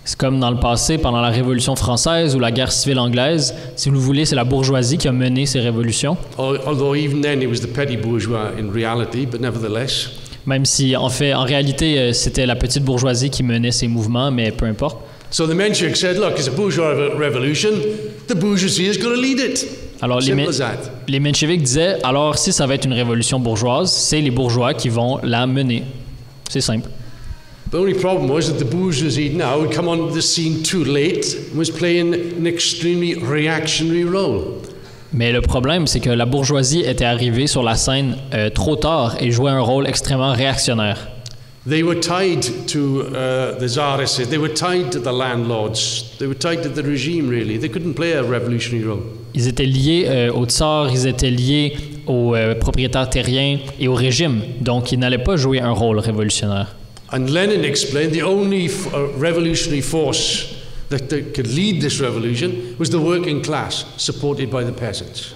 C'est comme dans le passé, pendant la Révolution française ou la guerre civile anglaise. Si vous voulez, c'est la bourgeoisie qui a mené ces révolutions. Although even then it was the petty bourgeois in reality, but nevertheless. Même si, en réalité, c'était la petite bourgeoisie qui menait ces mouvements, mais peu importe. So the Menshevik said, look, it's a bourgeois revolution, the bourgeoisie is going to lead it. Alors les mencheviks disaient, alors si ça va être une révolution bourgeoise, c'est les bourgeois qui vont la mener. C'est simple. The only problem was that the bourgeoisie now had come onto the scene too late and was playing an extremely reactionary role. Mais le problème, c'est que la bourgeoisie était arrivée sur la scène trop tard et jouait un rôle extrêmement réactionnaire. They were tied to the Tsarists, they were tied to the landlords, they were tied to the regime really. They couldn't play a revolutionary role. Ils étaient liés au tsar, ils étaient liés aux propriétaires terriens et au régime, donc ils n'allaient pas jouer un rôle révolutionnaire. And Lenin explained the only revolutionary force that could lead this revolution was the working class, supported by the peasants.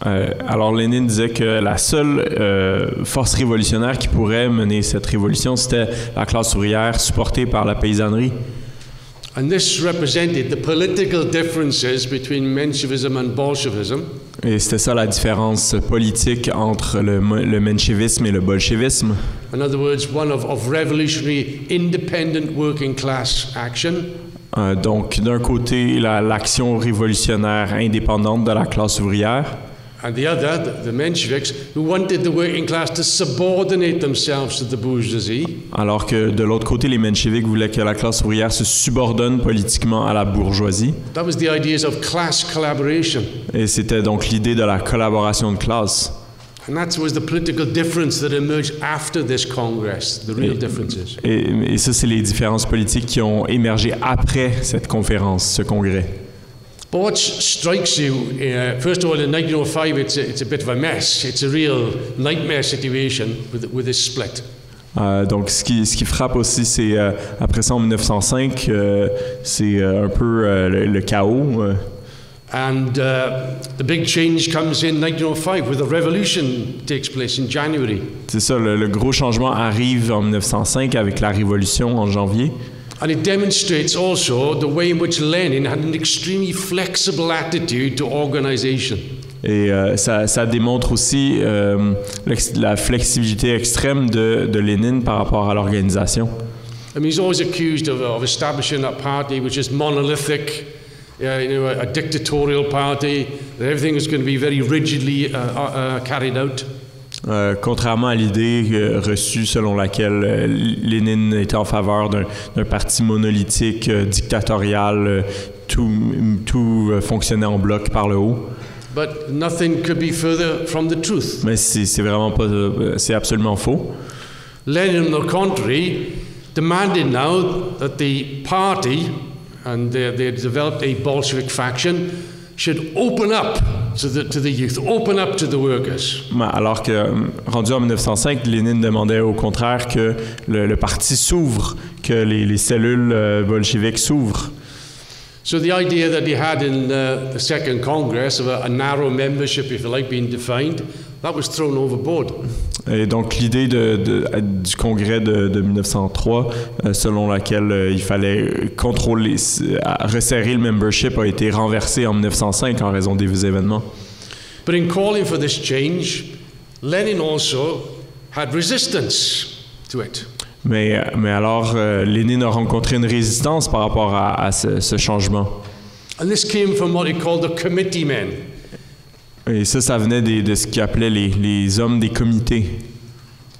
Alors Lénine disait que la seule force révolutionnaire qui pourrait mener cette révolution, c'était la classe ouvrière supportée par la paysannerie. And this represented the political differences between Menshevism and Bolshevism. Et c'était ça la différence politique entre le menchevisme et le bolchevisme. In other words, one of revolutionary independent working class action. Donc d'un côté l'action révolutionnaire indépendante de la classe ouvrière. And the other, the Mensheviks, who wanted the working class to subordinate themselves to the bourgeoisie. Alors que de l'autre côté, les mencheviks voulaient que la classe ouvrière se subordonne politiquement à la bourgeoisie. That was the ideas of class collaboration. Et c'était donc l'idée de la collaboration de classe. And that was the political difference that emerged after this Congress, the real differences. Et ça, c'est les différences politiques qui ont émergé après cette conférence, ce congrès. But what strikes you, first of all, in 1905, it's a bit of a mess. It's a real nightmare situation with this split. Donc, ce qui frappe aussi, c'est après ça, en 1905, c'est un peu le chaos. And the big change comes in 1905, where the revolution takes place in January. C'est ça, le gros changement arrive en 1905 avec la révolution en janvier. And it demonstrates also the way in which Lenin had an extremely flexible attitude to organization. Et ça démontre aussi la flexibilité extrême de Lénine par rapport à l'organisation. I mean, he's always accused of establishing a party which is monolithic, a dictatorial party, that everything is going to be very rigidly carried out. Contrairement à l'idée reçue selon laquelle Lénine était en faveur d'un parti monolithique, dictatorial, tout fonctionnait en bloc par le haut. But nothing could be further from the truth. Mais c'est vraiment pas, c'est absolument faux. Lenin, on the contrary, demanded now that the party, and they developed a Bolshevik faction, should open up to the youth, open up to the workers. Alors que, rendu en 1905, Lénine demandait au contraire que le parti s'ouvre, que les cellules bolcheviques s'ouvrent. So the idea that he had in the Second Congress of a narrow membership, if you like, being defined, that was thrown overboard. Et donc l'idée du congrès de 1903, selon laquelle il fallait contrôler, resserrer le membership, a été renversée en 1905 en raison des événements. But in calling for this change, Lenin also had resistance to it. Mais alors, Lénine a rencontré une résistance par rapport à ce changement. And this came from what he called the committee men. Et ça venait de ce qu'il appelait les hommes des comités.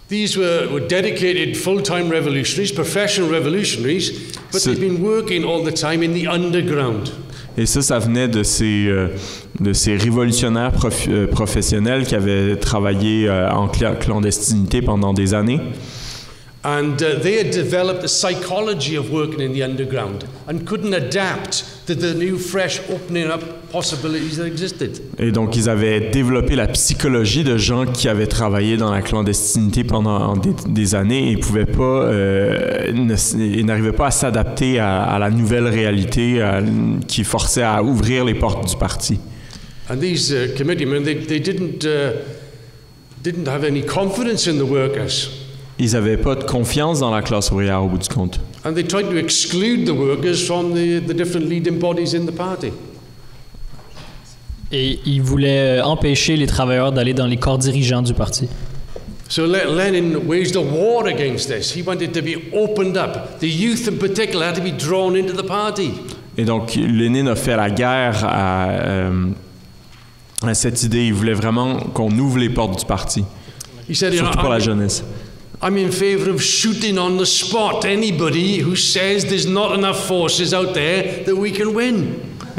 These were dedicated full-time revolutionaries, professional revolutionaries, but they've been working all the time in the underground. Et ça venait de ces révolutionnaires professionnels qui avaient travaillé en clandestinité pendant des années. And they had developed a psychology of working in the underground and couldn't adapt to the new, fresh, opening up possibilities that existed. Et donc, ils avaient développé la psychologie de gens qui avaient travaillé dans la clandestinité pendant des années et pouvaient pas, ils n'arrivaient pas à s'adapter à la nouvelle réalité qui forçait à ouvrir les portes du parti. And these committeemen, they didn't have any confidence in the workers. Ils n'avaient pas de confiance dans la classe ouvrière au bout du compte. And they tried to exclude the workers from the different leading bodies in the party. Et ils voulaient empêcher les travailleurs d'aller dans les corps dirigeants du parti. So Lenin waged a war against this. He wanted to be opened up. The youth in particular had to be drawn into the party. Et donc, Lénine a fait la guerre à cette idée. Il voulait vraiment qu'on ouvre les portes du parti, He said, surtout pour la jeunesse. I'm in favor of shooting on the spot anybody who says there's not enough forces out there that we can win.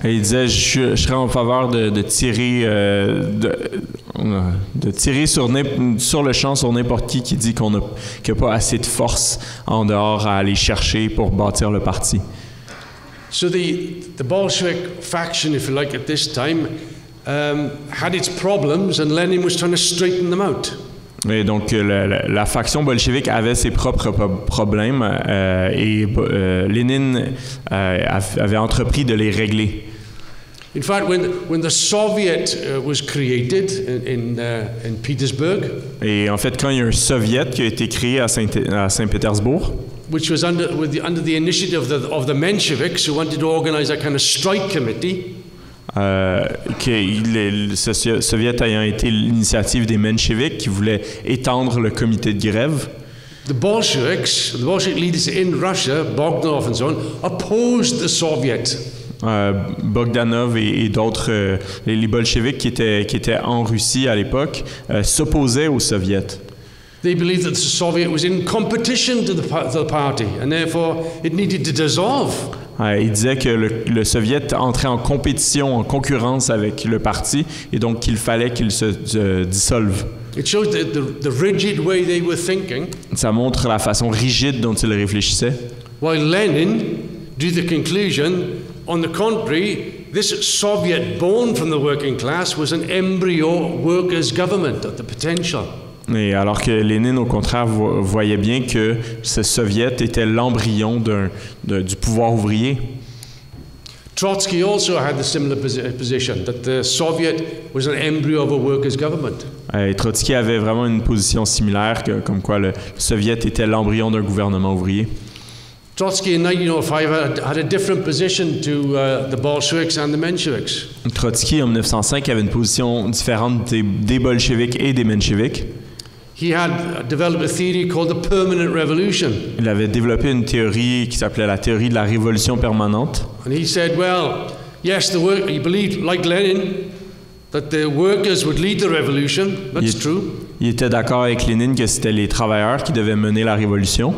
Et il disait, je serais en faveur de tirer, de tirer sur le champ sur n'importe qui dit qu'il n'y a pas assez de force en dehors à aller chercher pour bâtir le parti. So the Bolshevik faction, if you like, at this time had its problems, and Lenin was trying to straighten them out. Et donc, la faction bolchevique avait ses propres problèmes et Lénine avait entrepris de les régler. In fact, when the Soviet was created in Petersburg, et en fait, quand il y a un soviet qui a été créé à Saint-Pétersbourg, which was under the initiative of the Mensheviks, who wanted to organize a kind of strike committee. Ce soviet ayant été l'initiative des Mencheviks qui voulaient étendre le comité de grève. The Bolshevik leaders in Russia, Bogdanov and so on, opposed the Soviet. Bogdanov et d'autres, les bolcheviks qui étaient en Russie à l'époque, s'opposaient aux soviets. They believed that the Soviet was in competition to the party, and therefore it needed to dissolve. Il disait que le soviet entrait en compétition, en concurrence avec le parti, et donc qu'il fallait qu'il se dissolve. It shows the rigid way they were thinking. Ça montre la façon rigide dont ils réfléchissaient. While Lenin drew the conclusion, on the contrary, this Soviet born from the working class was an embryo workers' government of the potential. Et alors que Lénine, au contraire, voyait bien que ce soviet était l'embryon du pouvoir ouvrier. Trotsky also had the similar position, that the Soviet was an embryo of a workers' government. Et Trotsky avait vraiment une position similaire, comme quoi le soviet était l'embryon d'un gouvernement ouvrier. Trotsky in 1905 had a different position to the Bolsheviks and the Mensheviks. Trotsky en 1905 avait une position différente des bolcheviks et des mencheviks. He had developed a theory called the permanent revolution. Il avait développé une théorie qui s'appelait la théorie de la révolution permanente. And he said, well, yes, he believed, like Lenin, that the workers would lead the revolution. That's true. Il était d'accord avec Lénine que c'était les travailleurs qui devaient mener la révolution.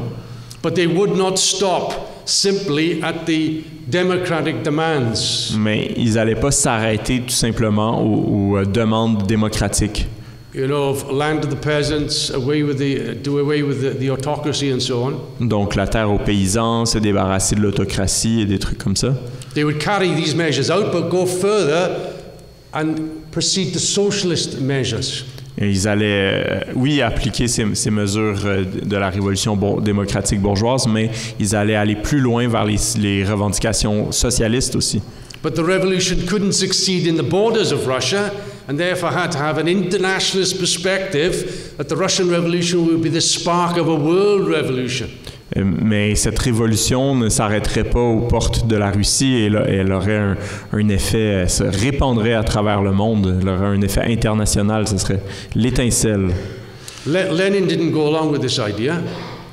But they would not stop simply at the democratic demands. Mais ils n'allaient pas s'arrêter tout simplement aux demandes démocratiques. You know, of land to the peasants, do away with the autocracy and so on. Donc la terre aux paysans, se débarrasser de l'autocratie et des trucs comme ça. They would carry these measures out, but go further and proceed to socialist measures. Et ils allaient, oui, appliquer ces mesures de la révolution démocratique bourgeoise, mais ils allaient aller plus loin vers les revendications socialistes aussi. But the revolution couldn't succeed in the borders of Russia, and therefore had to have an internationalist perspective that the Russian Revolution would be the spark of a world revolution. Mais cette révolution ne s'arrêterait pas aux portes de la Russie et elle aurait un effet, elle se répandrait à travers le monde, elle aurait un effet international, ce serait l'étincelle. Lenin didn't go along with this idea.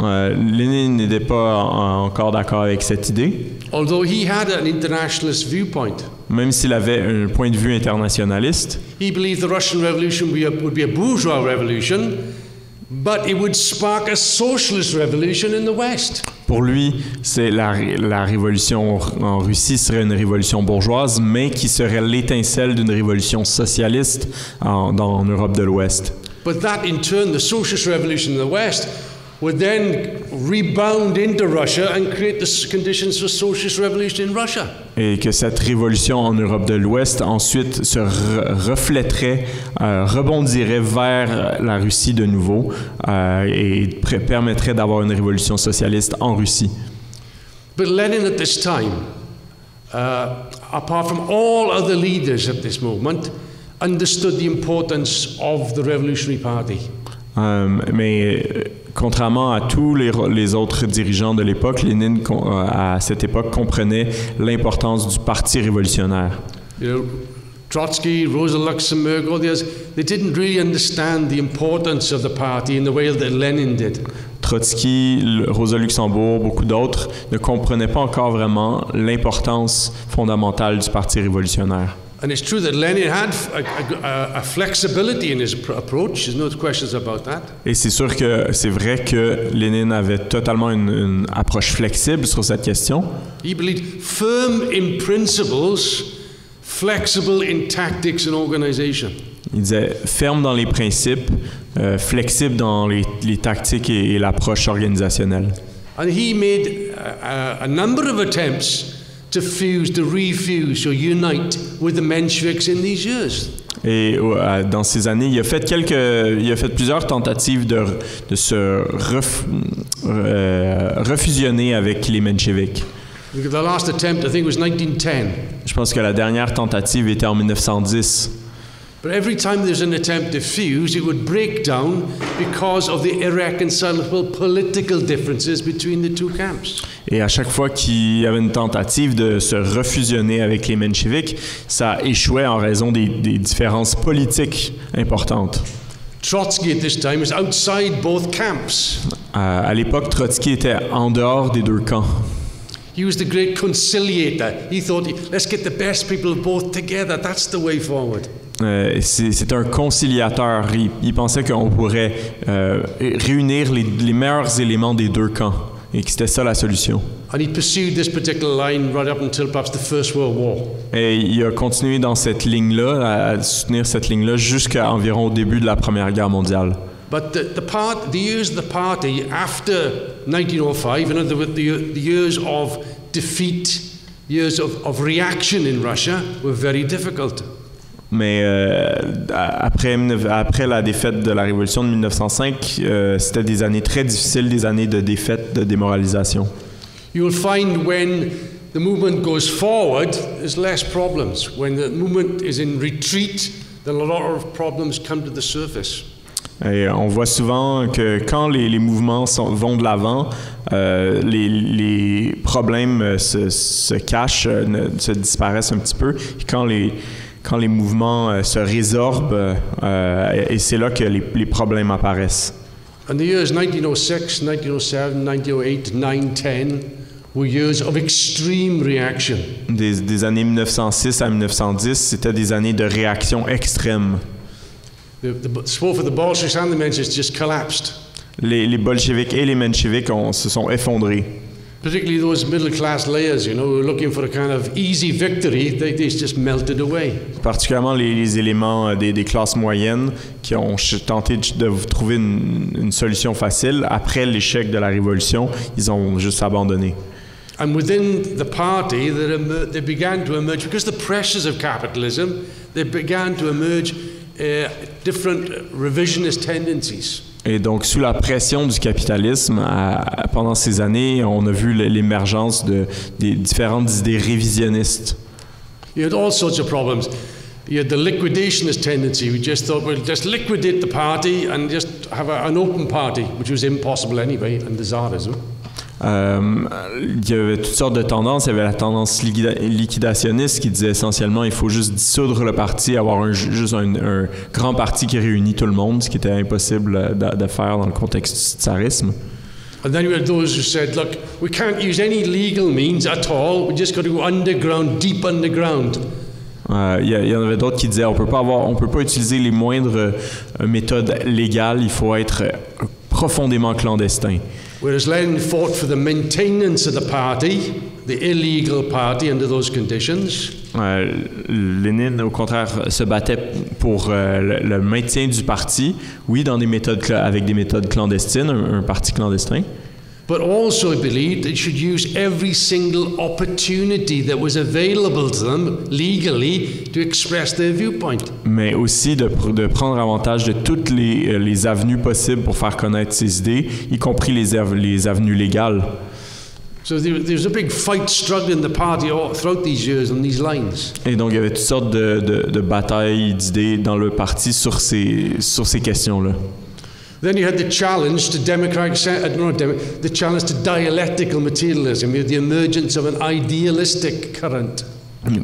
Lénine n'était pas encore d'accord avec cette idée. Although he had an internationalist viewpoint. Même s'il avait un point de vue internationaliste. He believed the Russian Revolution would be a bourgeois revolution, but it would spark a socialist revolution in the West. Pour lui, c'est la révolution en Russie serait une révolution bourgeoise, mais qui serait l'étincelle d'une révolution socialiste en Europe de l'Ouest. But that, in turn, the socialist revolution in the West would then rebound into Russia and create the conditions for socialist revolution in Russia. Et que cette révolution en Europe de l'Ouest ensuite se reflèterait, rebondirait vers la Russie de nouveau et permettrait d'avoir une révolution socialiste en Russie. But Lenin at this time, apart from all other leaders at this moment, understood the importance of the Revolutionary Party. Mais contrairement à tous les autres dirigeants de l'époque, Lénine, à cette époque, comprenait l'importance du Parti révolutionnaire. You know, Trotsky, Rosa Luxemburg, all the others, they didn't really understand the importance of the party in the way that Lenin did. Trotsky, Rosa Luxembourg, beaucoup d'autres ne comprenaient pas encore vraiment l'importance fondamentale du Parti révolutionnaire. And it's true that Lenin had a flexibility in his approach. There's no questions about that. Et c'est sûr que c'est vrai que Lénine avait totalement une approche flexible sur cette question. He believed firm in principles, flexible in tactics and organization. Il disait ferme dans les principes, flexible dans les tactiques et l'approche organisationnelle. And he made a number of attempts to refuse or unite with the Mensheviks in these years. Et dans ces années, il a fait plusieurs tentatives de se refusionner avec les Mensheviks. The last attempt, I think, was 1910. Je pense que la dernière tentative était en 1910. But every time there's an attempt to fuse, it would break down because of the irreconcilable political differences between the two camps. Et à chaque fois qu'il y avait une tentative de se refusionner avec les Mensheviks, ça échouait en raison des différences politiques importantes. Trotsky at this time was outside both camps. À l'époque, Trotsky était en dehors des deux camps. He was the great conciliator. He thought, let's get the best people of both together. That's the way forward. C'est un conciliateur. Il pensait qu'on pourrait réunir les meilleurs éléments des deux camps et que c'était ça la solution. And he pursued this particular line right up until perhaps the First World War. Et il a continué dans cette ligne-là, à soutenir cette ligne-là jusqu'à environ au début de la Première Guerre mondiale. But the years of the party after 1905, in other words, the years of defeat, years of reaction in Russia, were very difficult. Mais après la défaite de la Révolution de 1905, c'était des années très difficiles, des années de défaite, de démoralisation. You will find when the movement goes forward, there's less problems. When the movement is in retreat, then a lot of problems come to the surface. Et on voit souvent que quand les mouvements vont de l'avant, les problèmes se cachent, se disparaissent un petit peu. Et quand les mouvements se résorbent, et c'est là que les problèmes apparaissent. And the years 1906, 1907, 1908, 1910 were years of extreme reaction. Des années 1906 à 1910, c'était des années de réaction extrême. Both of the Bolsheviks and the Mensheviks just collapsed. Les bolcheviks et les mencheviks se sont effondrés. Particularly those middle-class layers, who were looking for a kind of easy victory, they just melted away. Particulièrement les éléments des classes moyennes qui ont tenté de trouver une solution facile. Après l'échec de la Révolution, ils ont juste abandonné. And within the party, they began to emerge, because the pressures of capitalism, they began to emerge different revisionist tendencies. Et donc, sous la pression du capitalisme, pendant ces années, on a vu l'émergence des différentes idées révisionnistes. You had all sorts of problems. You had the liquidationist tendency. We just thought, we'll just liquidate the party and just have an open party, which was impossible anyway, and the Tsarism. Il y avait toutes sortes de tendances. Il y avait la tendance liquidationniste qui disait essentiellement il faut juste dissoudre le parti, avoir juste un grand parti qui réunit tout le monde, ce qui était impossible de faire dans le contexte du tsarisme. And then you had those who said, look, we can't use any legal means at all. We just got to go underground, deep underground. Il y en avait d'autres qui disaient on peut pas utiliser les moindres méthodes légales. Il faut être profondément clandestin. Whereas Lenin fought for the maintenance of the party, the illegal party under those conditions. Lénine, au contraire, se battait pour le maintien du parti, oui, dans des méthodes avec des méthodes clandestines, un parti clandestin. But also believed they should use every single opportunity that was available to them legally to express their viewpoint. Mais aussi de prendre avantage de toutes les avenues possibles pour faire connaître ses idées, y compris les avenues légales. So there was a big fight struggle in the party all throughout these years on these lines. Et donc il y avait toutes sortes de batailles d'idées dans le parti sur ces questions-là. Then you had the challenge to the challenge to dialectical materialism, with the emergence of an idealistic current.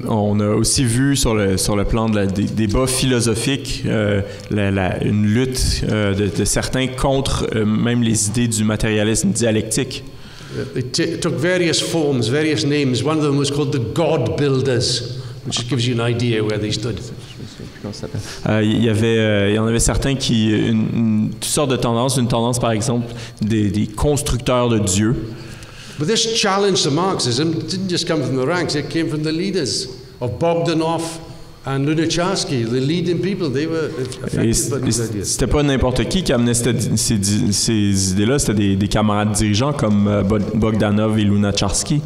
On a aussi vu sur le plan des débats philosophiques une lutte de certains contre même les idées du matérialisme dialectique. It took various forms, various names. One of them was called the God Builders, which gives you an idea where they stood. Il y en avait certains qui toutes sortes de tendances. Une tendance, par exemple, des constructeurs de Dieu. But this challenge to Marxism didn't just come from the ranks; it came from the leaders of Bogdanov and Lunacharsky, the leading people. They were affected by these ideas. C'était pas n'importe qui amenait ces idées-là. C'était des camarades dirigeants comme Bogdanov et Lunacharsky.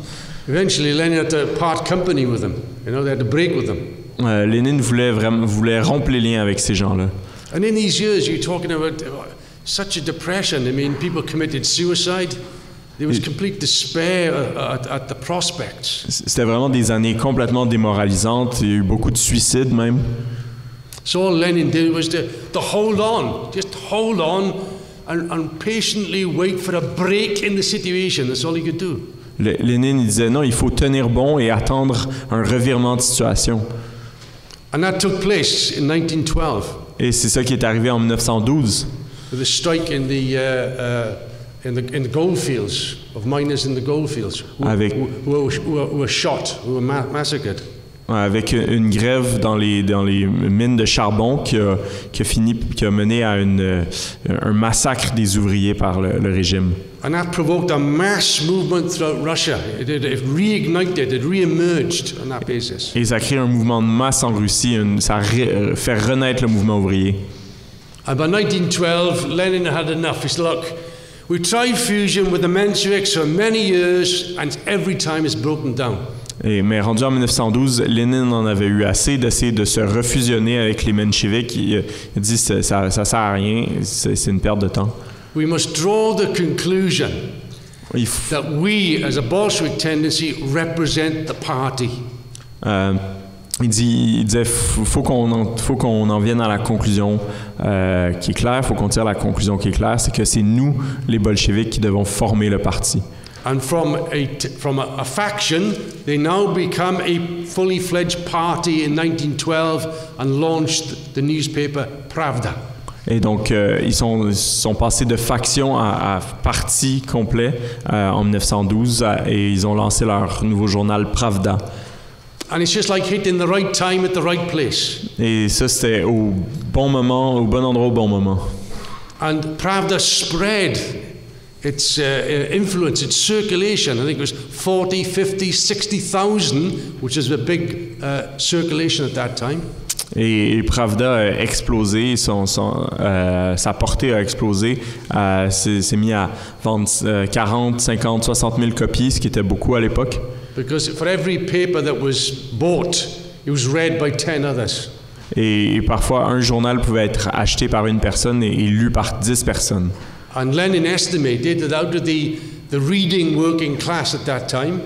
Eventually, Lenin had to part company with them. They had to break with them. Lénine voulait rompre les liens avec ces gens-là. And in these years, you're talking about such a depression. I mean, people committed suicide. There was complete despair at the prospects. C'était vraiment des années complètement démoralisantes. Il y a eu beaucoup de suicides même. So all Lenin did was to hold on, just hold on, and patiently wait for a break in the situation. That's all he could do. Lénine il disait non, il faut tenir bon et attendre un revirement de situation. And that took place in 1912. Et c'est ça qui est arrivé en 1912. With a strike in the goldfields of miners in the goldfields who were shot, who were massacred. Avec une grève dans les mines de charbon qui a mené à un massacre des ouvriers par le régime. And that provoked a mass movement throughout Russia. It reignited, it re-emerged on that basis. Et ça a créé un mouvement de masse en Russie, ça a fait renaître le mouvement ouvrier. And by 1912, Lenin had enough. He said, look, we tried fusion with the Mensheviks for many years, and every time it's broken down. Mais rendu en 1912, Lénine en avait eu assez d'essayer de se refusionner avec les mencheviks. Il a dit ça sert à rien, c'est une perte de temps. We must draw the conclusion that we, as a Bolshevik tendency, represent the party. Il disait faut qu'on en vienne à la conclusion qui est claire. Faut qu'on tire la conclusion qui est claire, c'est que c'est nous, les bolcheviks, qui devons former le parti. And from a faction, they now become a fully fledged party in 1912 and launched the newspaper Pravda. Et donc, ils sont passés de faction à parti complet en 1912 et ils ont lancé leur nouveau journal Pravda. And it's just like hitting the right time at the right place. Et ça, c'était au bon moment, au bon endroit, au bon moment. And Pravda spread its influence, its circulation. I think it was 40, 50, 60,000, which is a big circulation at that time. Et Pravda a explosé, sa portée a explosé, s'est mis à vendre 40, 50, 60 000 copies, ce qui était beaucoup à l'époque. Because for every paper that was bought, it was read by 10 others. Et parfois, un journal pouvait être acheté par une personne et lu par 10 personnes. And Lenin estimated that out of the reading working class at that time,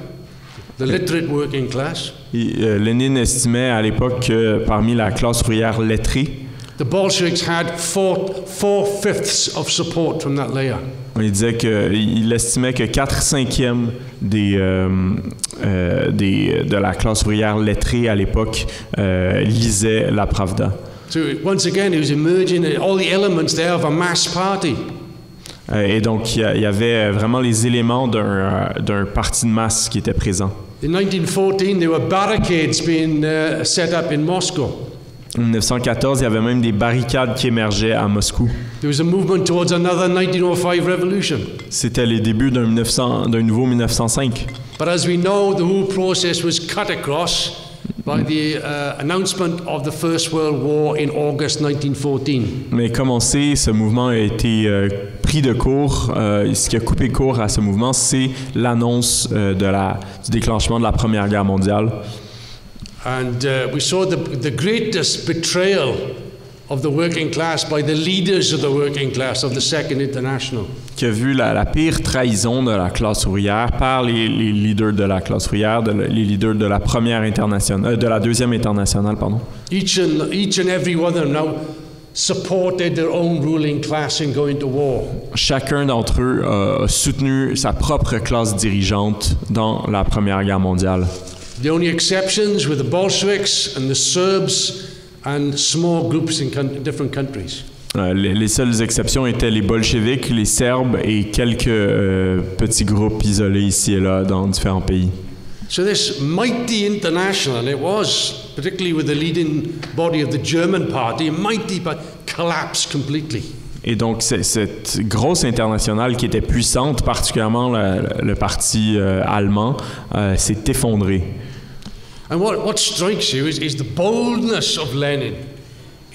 the literate working class, Lénine estimait à l'époque que parmi la classe ouvrière lettrée, the Bolsheviks had 4/5 of support from that layer. Il disait qu'il estimait que 4/5 de la classe ouvrière lettrée à l'époque lisait la Pravda. So once again, it was emerging all the elements there of a mass party. Et donc, il y avait vraiment les éléments d'un parti de masse qui était présent. In 1914, there were barricades being set up in Moscow. En 1914, il y avait même des barricades qui émergeaient à Moscou. There was a movement towards another 1905 revolution. C'était les débuts d'un nouveau 1905. But as we know, the whole process was cut across by the announcement of the First World War in August 1914. Mais comme on sait, ce mouvement a été pris de court. Ce qui a coupé court à ce mouvement, c'est l'annonce du déclenchement de la Première Guerre mondiale. And we saw the greatest betrayal of the working class by the leaders of the working class of the Second International. Qui a vu la pire trahison de la classe ouvrière par les leaders de la classe ouvrière, les leaders de la première internationale, de la deuxième internationale, pardon. Each and every one of them now supported their own ruling class in going to war. Chacun d'entre eux a soutenu sa propre classe dirigeante dans la Première Guerre mondiale. The only exceptions were the Bolsheviks and the Serbs and small groups in different countries. Les seules exceptions étaient les bolcheviks, les Serbes et quelques petits groupes isolés ici et là dans différents pays. So this mighty international, it was, particularly with the leading body of the German party, mighty but collapsed completely. Et donc cette grosse internationale qui était puissante, particulièrement le parti allemand, s'est effondrée. And what strikes you is the boldness of Lenin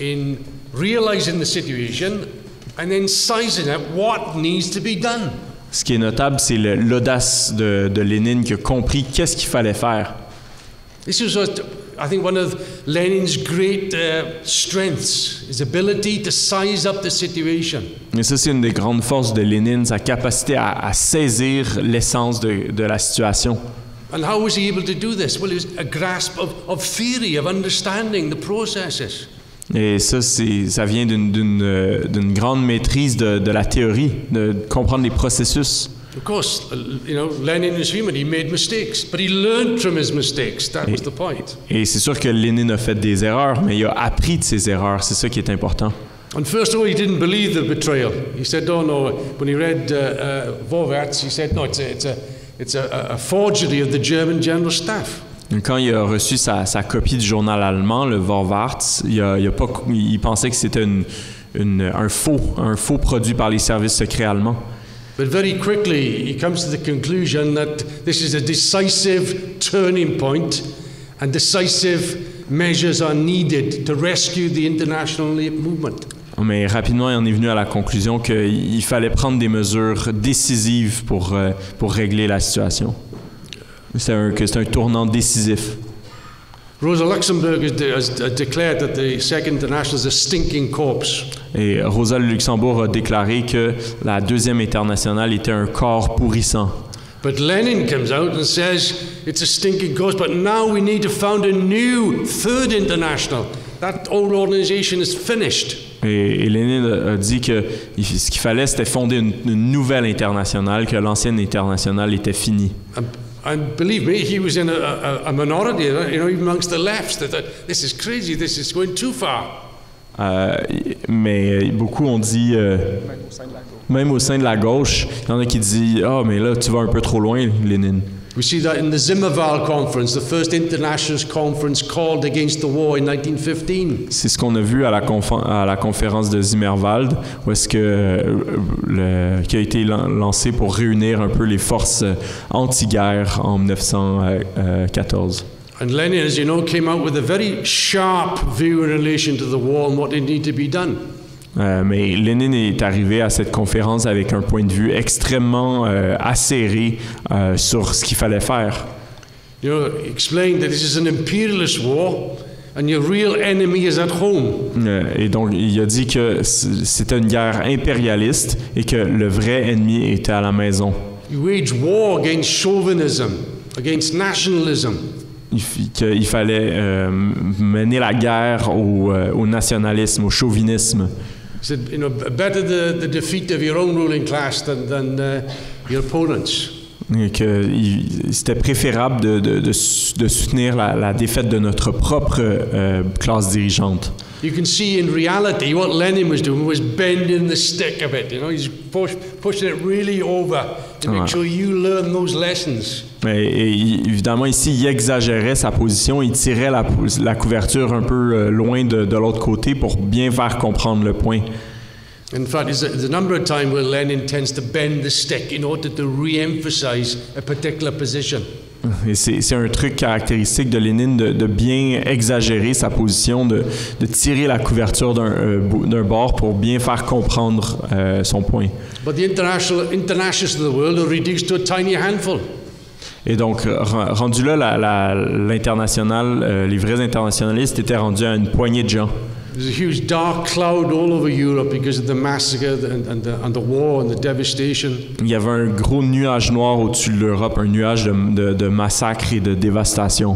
in realizing the situation and then sizing up what needs to be done. Ce qui est notable, c'est l'audace de Lénine qui a compris qu'est-ce qu'il fallait faire. This was, I think, one of Lenin's great strengths, his ability to size up the situation. Et ça, c'est une des grandes forces de Lénine, sa capacité à saisir l'essence de la situation. And how was he able to do this? Well, it was a grasp of theory, of understanding the processes. Et ça vient d'une grande maîtrise de la théorie, de comprendre les processus. Of course, Lenin is human. He made mistakes, but he learned from his mistakes. That was the point. Et c'est sûr que Lénine a fait des erreurs, mais il a appris de ses erreurs. C'est ça qui est important. And first of all, he didn't believe the betrayal. He said, "Oh no." When he read Vorwärts, he said, "No, it's a forgery of the German General Staff." Quand il a reçu sa copie du journal allemand, le Vorwärts, il pensait que c'était un faux produit par les services secrets allemands. But very quickly, he comes to the conclusion that this is a decisive turning point, and decisive measures are needed to rescue the international movement. Mais rapidement, il en est venu à la conclusion qu'il fallait prendre des mesures décisives pour régler la situation. C'est un tournant décisif. Rosa Luxemburg has declared that the Second International is a stinking corpse. Et Rosa Luxembourg a déclaré que la Deuxième Internationale était un corps pourrissant. But Lenin comes out and says it's a stinking corpse, but now we need to found a new Third International. That old organization is finished. Et Lénine a dit que ce qu'il fallait, c'était fonder une nouvelle internationale, que l'ancienne internationale était finie. And believe me, he was in a minority, even amongst the lefts, that this is crazy, this is going too far. Mais beaucoup ont dit, même au sein de la gauche, il y en a qui disent « Ah, mais là, tu vas un peu trop loin, Lénine ». We see that in the Zimmerwald Conference, the first international conference called against the war in 1915. C'est ce qu'on a vu à la conférence de Zimmerwald, où est-ce que qui a été lancé pour réunir un peu les forces anti-guerre en 1914. And Lenin, as you know, came out with a very sharp view in relation to the war and what it needed to be done. Mais Lénine est arrivé à cette conférence avec un point de vue extrêmement acéré sur ce qu'il fallait faire. He explained that this is an imperialist war and your real enemy is at home. Et donc il a dit que c'était une guerre impérialiste et que le vrai ennemi était à la maison. You wage war against chauvinism, against nationalism. Il fallait mener la guerre au nationalisme, au chauvinisme. He said, better the defeat of your own ruling class than your opponents. C'était préférable de soutenir la défaite de notre propre classe dirigeante. You can see in reality what Lenin was doing was bending the stick a bit. He's pushing it really over to make sure you learn those lessons. Et évidemment, ici, il exagérait sa position, il tirait la couverture un peu loin de l'autre côté pour bien faire comprendre le point. In fact, there's a number of times where Lenin tends to bend the stick in order to re-emphasize a particular position. Et c'est un truc caractéristique de Lénine de bien exagérer sa position, de tirer la couverture d'un bord pour bien faire comprendre son point. But the internationalists of the world are reduced to a tiny handful. Et donc, rendu là, l'international, les vrais internationalistes étaient rendus à une poignée de gens. There's a huge dark cloud all over Europe because of the massacre and the war and the devastation. Il y avait un gros nuage noir au-dessus de l'Europe, un nuage de massacres et de dévastation.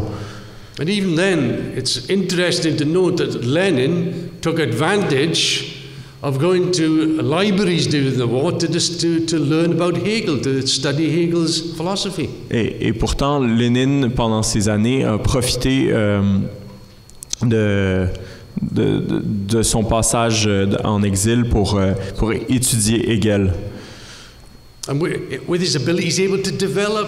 And even then, it's interesting to note that Lenin took advantage of going to libraries during the war to learn about Hegel, to study Hegel's philosophy. Et pourtant, Lénine, pendant ces années, a profité de son passage en exil pour étudier Hegel. And with his ability, he's able to develop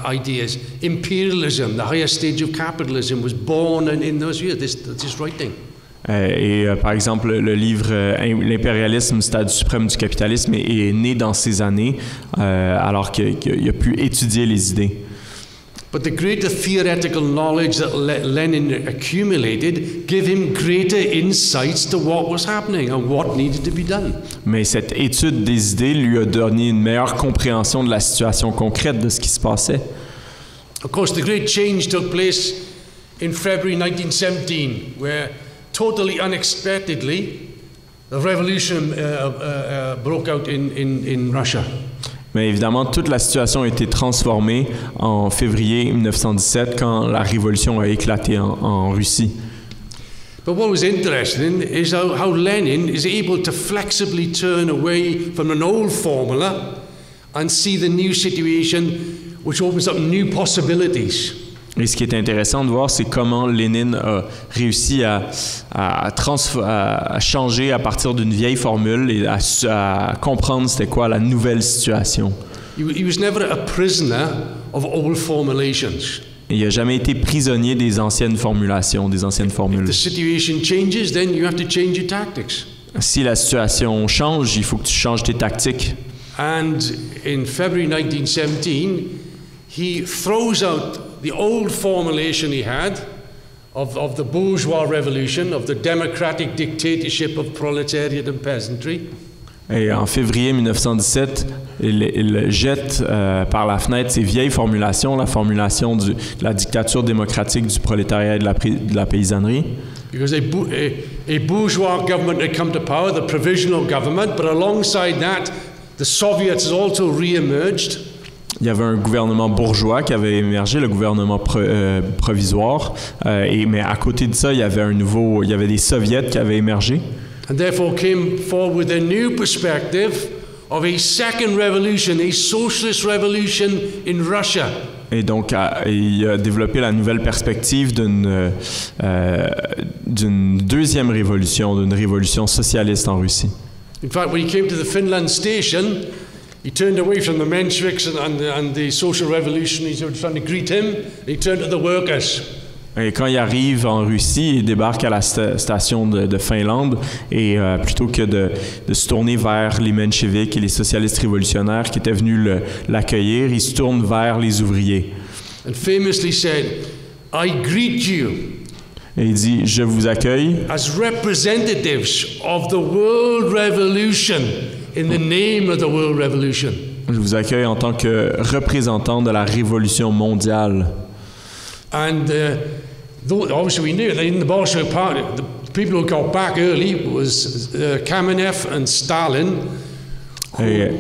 ideas. Imperialism, the highest stage of capitalism, was born in those years, this writing. Par exemple, le livre L'impérialisme, stade suprême du capitalisme, est né dans ces années, alors qu'il a pu étudier les idées. But the greater theoretical knowledge that Lenin accumulated gave him greater insights to what was happening and what needed to be done. Mais cette étude des idées lui a donné une meilleure compréhension de la situation concrète de ce qui se passait. Of course, the great change took place in February 1917, where totally unexpectedly the revolution broke out in Russia. Mais évidemment, toute la situation a été transformée en février 1917 quand la révolution a éclaté en Russie. But what was interesting is how Lenin is able to flexibly turn away from an old formula and see the new situation which opens up new possibilities. Et ce qui est intéressant de voir, c'est comment Lénine a réussi à changer à partir d'une vieille formule et à comprendre c'était quoi la nouvelle situation. He was never a prisoner of old formulations. Et il n'a jamais été prisonnier des anciennes formulations, des anciennes formules. If the situation changes, then you have to change your tactics. Si la situation change, il faut que tu changes tes tactiques. And in February 1917, he throws out the old formulation he had of the bourgeois revolution, of the democratic dictatorship of proletariat and peasantry. Et en février 1917, il jette par la fenêtre ses vieilles formulations, la formulation de la dictature démocratique du prolétariat et de la paysannerie. Because a bourgeois government had come to power, the provisional government, but alongside that, the Soviets had also re-emerged. Il y avait un gouvernement bourgeois qui avait émergé, le gouvernement provisoire, mais à côté de ça, il y avait des soviets qui avaient émergé. And therefore came forward with a new perspective of a second revolution, a socialist revolution in Russia. Et donc, il a développé la nouvelle perspective d'une deuxième révolution, d'une révolution socialiste en Russie. In fact, when he came to the Finland station, he turned away from the Mensheviks and the social revolutionaries who were trying to greet him. He turned to the workers. Et quand il arrive en Russie, il débarque à la station de Finlande et plutôt que de se tourner vers les mencheviks et les socialistes révolutionnaires qui étaient venus l'accueillir, il se tourne vers les ouvriers. And famously said, I greet you. Et il dit, je vous accueille as representatives of the world revolution in the name of the world revolution. Je vous accueille en tant que représentant de la révolution mondiale. And obviously we knew that in the Bolshevik Party, the people who got back early was Kamenev and Stalin. Et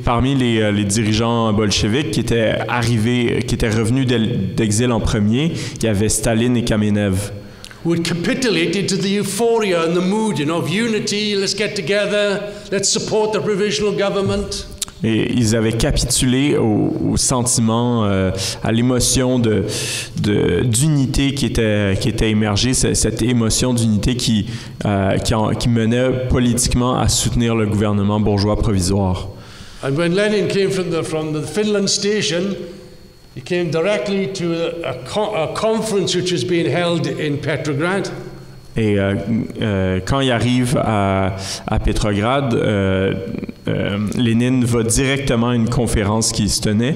parmi les dirigeants bolcheviks qui étaient revenus d'exil en premier, il y avait Staline et Kamenev. Who had capitulated to the euphoria and the mood, of unity, let's get together, let's support the provisional government. Et ils avaient capitulé au sentiment, à l'émotion d'unité qui était émergée, cette émotion d'unité qui menait politiquement à soutenir le gouvernement bourgeois provisoire. And when Lenin came from the Finland station, he came directly to a conference which was being held in Petrograd. Et quand il arrive à Petrograd, Lénine va directement à une conférence qui se tenait.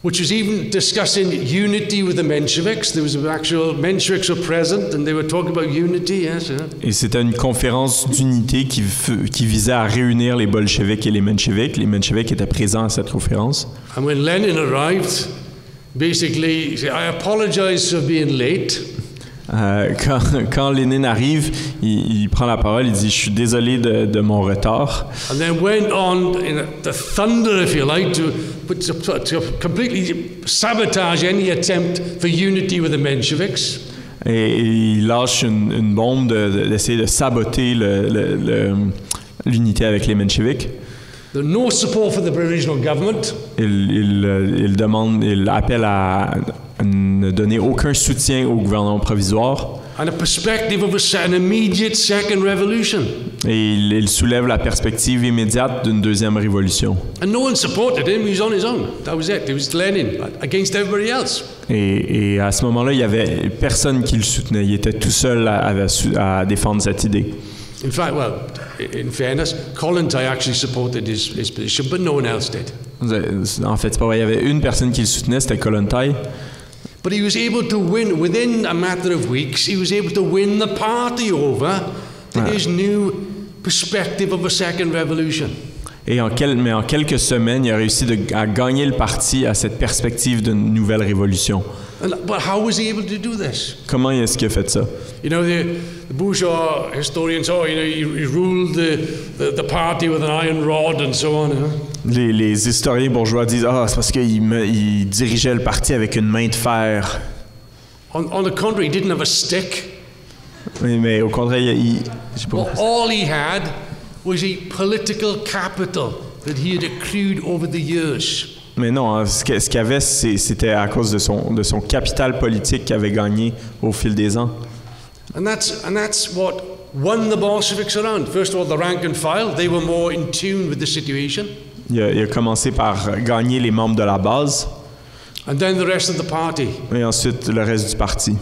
Which was even discussing unity with the Mensheviks. There was actual Mensheviks were present, and they were talking about unity. Yes. Et c'était une conférence d'unité qui visait à réunir les bolcheviks et les mencheviks. Les mencheviks étaient présents à cette conférence. And when Lenin arrived, basically, he said, "I apologize for being late." Quand Lénine arrive, il prend la parole, il dit « Je suis désolé de mon retard ». And then went on in the thunder, if you like, to completely sabotage any attempt for unity with the Mensheviks. Et il lâche une bombe d'essayer de saboter l'unité avec les mencheviks. No support for the provisional government. Il appelle à ne donner aucun soutien au gouvernement provisoire. And a perspective of an immediate second revolution. Et il soulève la perspective immédiate d'une deuxième révolution. And no one supported him. He was on his own. That was it. It was Lenin against everybody else. Et à ce moment-là, il y avait personne qui le soutenait. Il était tout seul à défendre cette idée. In fact, well, in fairness, Kollontai actually supported his position, but no one else did. En fait, c'est pas vrai. Il y avait une personne qui le soutenait, c'était Kollontai. But he was able to win, within a matter of weeks, he was able to win the party over to his new perspective of a second revolution. Mais en quelques semaines, il a réussi à gagner le parti à cette perspective d'une nouvelle révolution. But how was he able to do this? Comment est-ce qu'il a fait ça? You know, the bourgeois historians, he ruled the party with an iron rod and so on. Les historiens bourgeois disent c'est parce qu'il dirigeait le parti avec une main de fer. On the contrary, he didn't have a stick. Oui, mais au contraire, all he had was a political capital that he had accrued over the years. Mais non, ce qu'il avait, c'était à cause de son capital politique qu'il avait gagné au fil des ans. And that's what won the Bolsheviks around. First of all, the rank and file, they were more in tune with the situation. Il a commencé par gagner les membres de la base. And then the rest of the party. Et ensuite le reste du parti.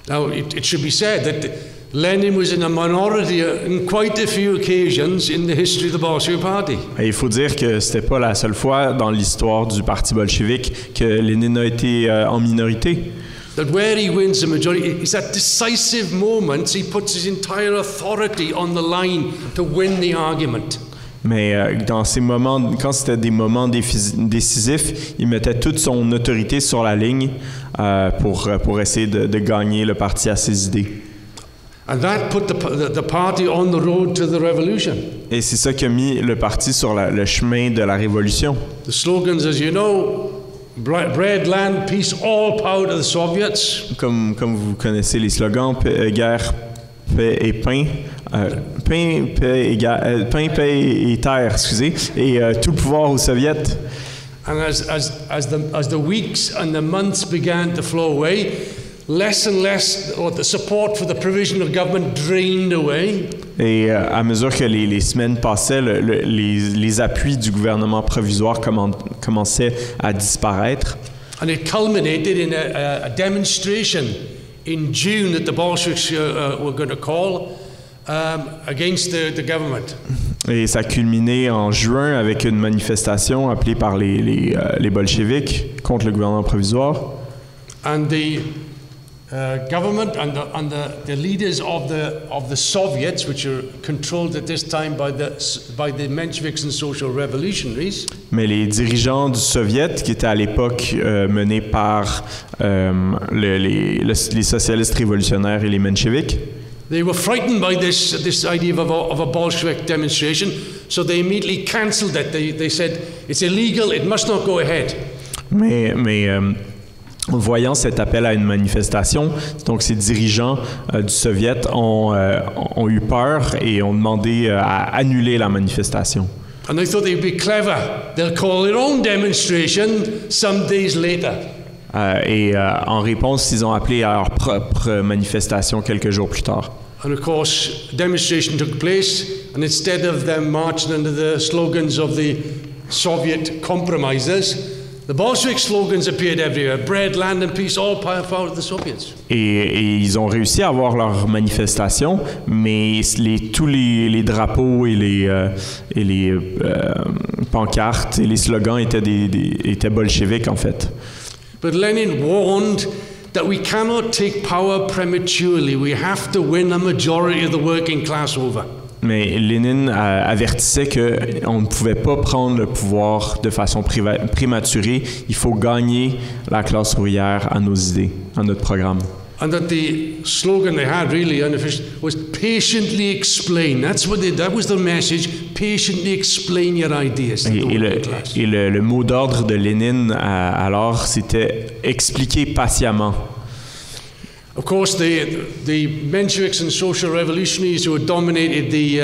Now, it should be said that Lenin was in a minority in quite a few occasions in the history of the Bolshevik Party. Et il faut dire que c'était pas la seule fois dans l'histoire du parti bolchevique que Lénine a été en minorité. That where he wins the majority, it's at decisive moments he puts his entire authority on the line to win the argument. Mais dans ces moments, quand c'était des moments décisifs, il mettait toute son autorité sur la ligne pour essayer de gagner le parti à ses idées. And that put the party on the road to the revolution. Et c'est ça qui a mis le parti sur le chemin de la révolution. The slogans, as you know, bread, land, peace, all power to the Soviets. Comme vous connaissez les slogans, guerre, paix et pain. Pain, paix et terre, excusez, et tout le pouvoir aux soviets. And as the weeks and the months began to flow away, less and less, the support for the provisional government drained away. Et à mesure que les semaines passaient, les appuis du gouvernement provisoire commençaient à disparaître. And it culminated in a demonstration in June that the Bolsheviks were going to call against the government. Et ça a culminé en juin avec une manifestation appelée par les bolcheviks contre le gouvernement provisoire. And the government and the leaders of the Soviets, which are controlled at this time by the Mensheviks and social revolutionaries. Mais les dirigeants du Soviet, qui étaient à l'époque menés par les socialistes révolutionnaires et les Mensheviks, they were frightened by this idea of a Bolshevik demonstration, so they immediately cancelled it. They said it's illegal, it must not go ahead. Mais voyant cet appel à une manifestation, donc ces dirigeants du Soviet ont eu peur et ont demandé à annuler la manifestation. And they thought they'd be clever. They'll call their own demonstration some days later. En réponse, ils ont appelé à leur propre manifestation quelques jours plus tard. And of course, demonstration took place, and instead of them marching under the slogans of the Soviet compromisers, the Bolshevik slogans appeared everywhere: bread, land and peace, all power of the Soviets. Et ils ont réussi à avoir leur manifestation, mais tous les drapeaux et les pancartes et les slogans étaient bolcheviques en fait. But Lenin warned that we cannot take power prematurely. We have to win a majority of the working class over. Mais Lénine avertissait qu'on ne pouvait pas prendre le pouvoir de façon prématurée. Il faut gagner la classe ouvrière à nos idées, à notre programme. And that the slogan they had, really unofficial, was patiently explain. That was the message. Patiently explain your ideas to the working class. Et le mot d'ordre de Lénine alors, c'était expliquer patiemment. Of course, the Mensheviks and social revolutionaries who had dominated the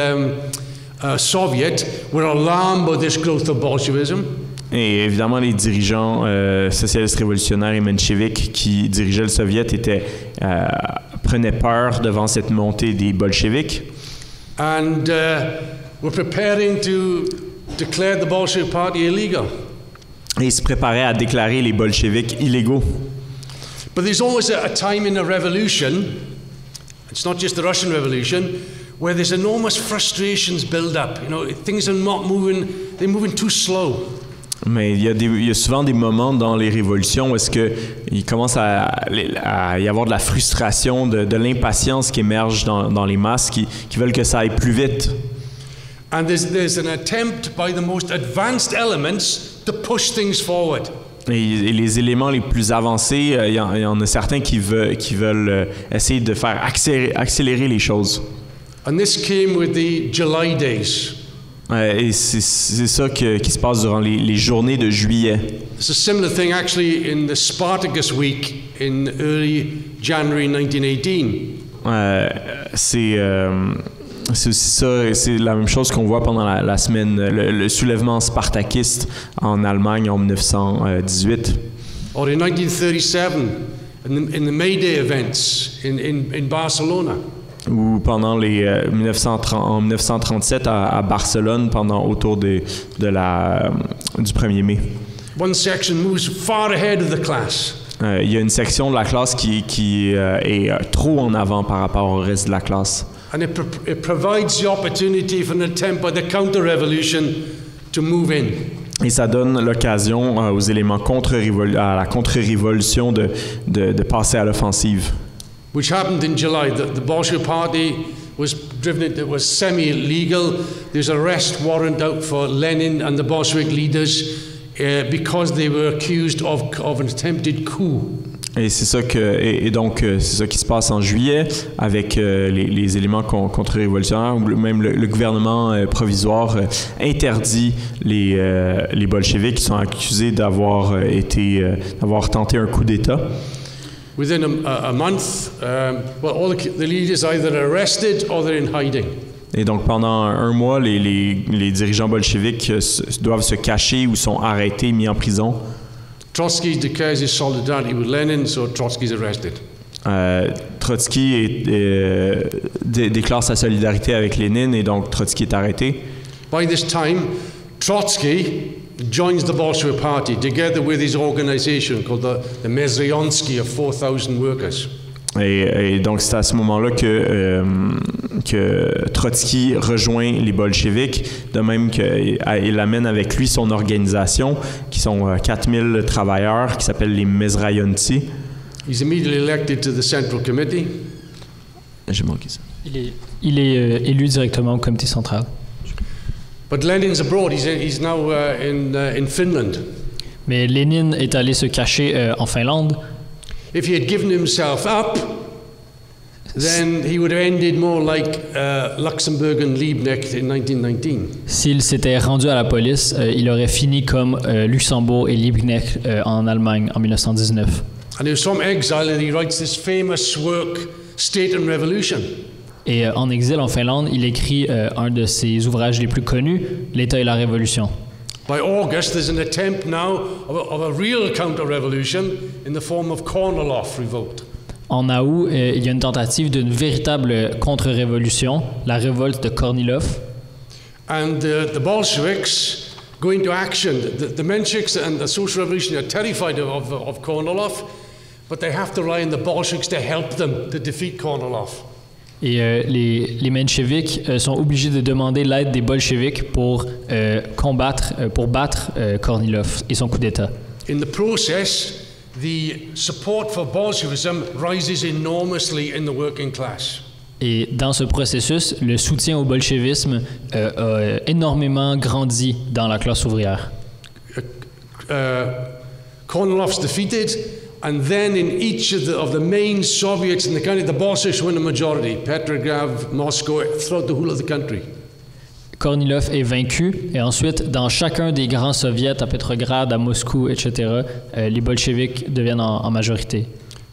Soviet were alarmed by this growth of Bolshevism. Et évidemment, les dirigeants socialistes révolutionnaires et mencheviks qui dirigeaient le Soviet prenaient peur devant cette montée des bolcheviks. And were preparing to declare the Bolshevik Party illegal. Et ils se préparaient à déclarer les bolcheviks illégaux. But there's always a time in a revolution, it's not just the Russian Revolution, where there's enormous frustrations build up. You know, things are not moving, they're moving too slow. Mais il y a souvent des moments dans les révolutions où est-ce qu'il commence à y avoir de la frustration, de l'impatience qui émerge dans les masses, qui veulent que ça aille plus vite. And there's an attempt by the most advanced elements to push things forward. Et les éléments les plus avancés, il y en a certains qui veulent essayer de faire accélérer les choses. And this came with the July days. Et c'est ça qui se passe durant les journées de juillet. It's a similar thing actually in the Spartacus week in early January 1918. C'est aussi ça, c'est la même chose qu'on voit pendant la semaine, le soulèvement spartakiste en Allemagne en 1918. Or in 1937, in the May Day events in Barcelona. Ou pendant en 1937 à Barcelone, autour du 1er mai. One section moves far ahead of the class. Il y a une section de la classe qui est trop en avant par rapport au reste de la classe. And it provides the opportunity for an attempt by the counter-revolution to move in. Et ça donne l'occasion aux éléments à la contre-révolution de passer à l'offensive. Which happened in July. The Bolshevik Party was driven into, it was semi-legal. There's an arrest warrant out for Lenin and the Bolshevik leaders because they were accused of an attempted coup. Et c'est ça c'est ça qui se passe en juillet avec les éléments contre-révolutionnaires. Même le gouvernement provisoire interdit les bolcheviks qui sont accusés d'avoir tenté un coup d'État. Within a month, all the leaders are either arrested or they're in hiding. Et donc pendant un mois, les dirigeants bolcheviks doivent se cacher ou sont arrêtés, mis en prison. Trotsky declares his solidarity with Lenin, so Trotsky's arrested. Trotsky déclare sa solidarité avec Lénine et donc Trotsky est arrêté. By this time, Trotsky joins the Bolshevik Party together with his organization called the Mezryonsky of 4,000 workers. Et donc c'est à ce moment-là que Trotsky rejoint les bolcheviks, de même qu'il amène avec lui son organisation, qui sont 4000 travailleurs, qui s'appellent les Mezryonsky. He's immediately elected to the Central Committee. J'ai manqué ça. Il est élu directement au comité central. But Lenin's abroad. He's now in Finland. Mais Lénine est allé se cacher en Finlande. If he had given himself up, then he would have ended more like Luxembourg and Liebknecht in 1919. S'il s'était rendu à la police, il aurait fini comme Luxembourg et Liebknecht en Allemagne en 1919. And he was from exile and he writes this famous work, State and Revolution. Et en exil en Finlande, il écrit un de ses ouvrages les plus connus, L'État et la Révolution. By August, there's an attempt now of a real counter-revolution in the form of Kornilov revolt. En août, il y a une tentative d'une véritable contre-révolution, la révolte de Kornilov. and the Bolsheviks go into action. The Mensheviks and the Social Revolution are terrified of Kornilov, but they have to rely on the Bolsheviks to help them to defeat Kornilov. Et les mencheviks sont obligés de demander l'aide des bolcheviks pour battre Kornilov et son coup d'État. In the process, the support for Bolshevism rises enormously in the working class. Et dans ce processus, le soutien au bolchevisme a énormément grandi dans la classe ouvrière. Kornilov's defeated, and then in each of the main Soviets in the country, the Bolsheviks win a majority. Petrograd, Moscow, throughout the whole of the country. Kornilov est vaincu, et ensuite, dans chacun des grands soviets, à Petrograd, à Moscou, etc., les bolcheviks deviennent en majorité.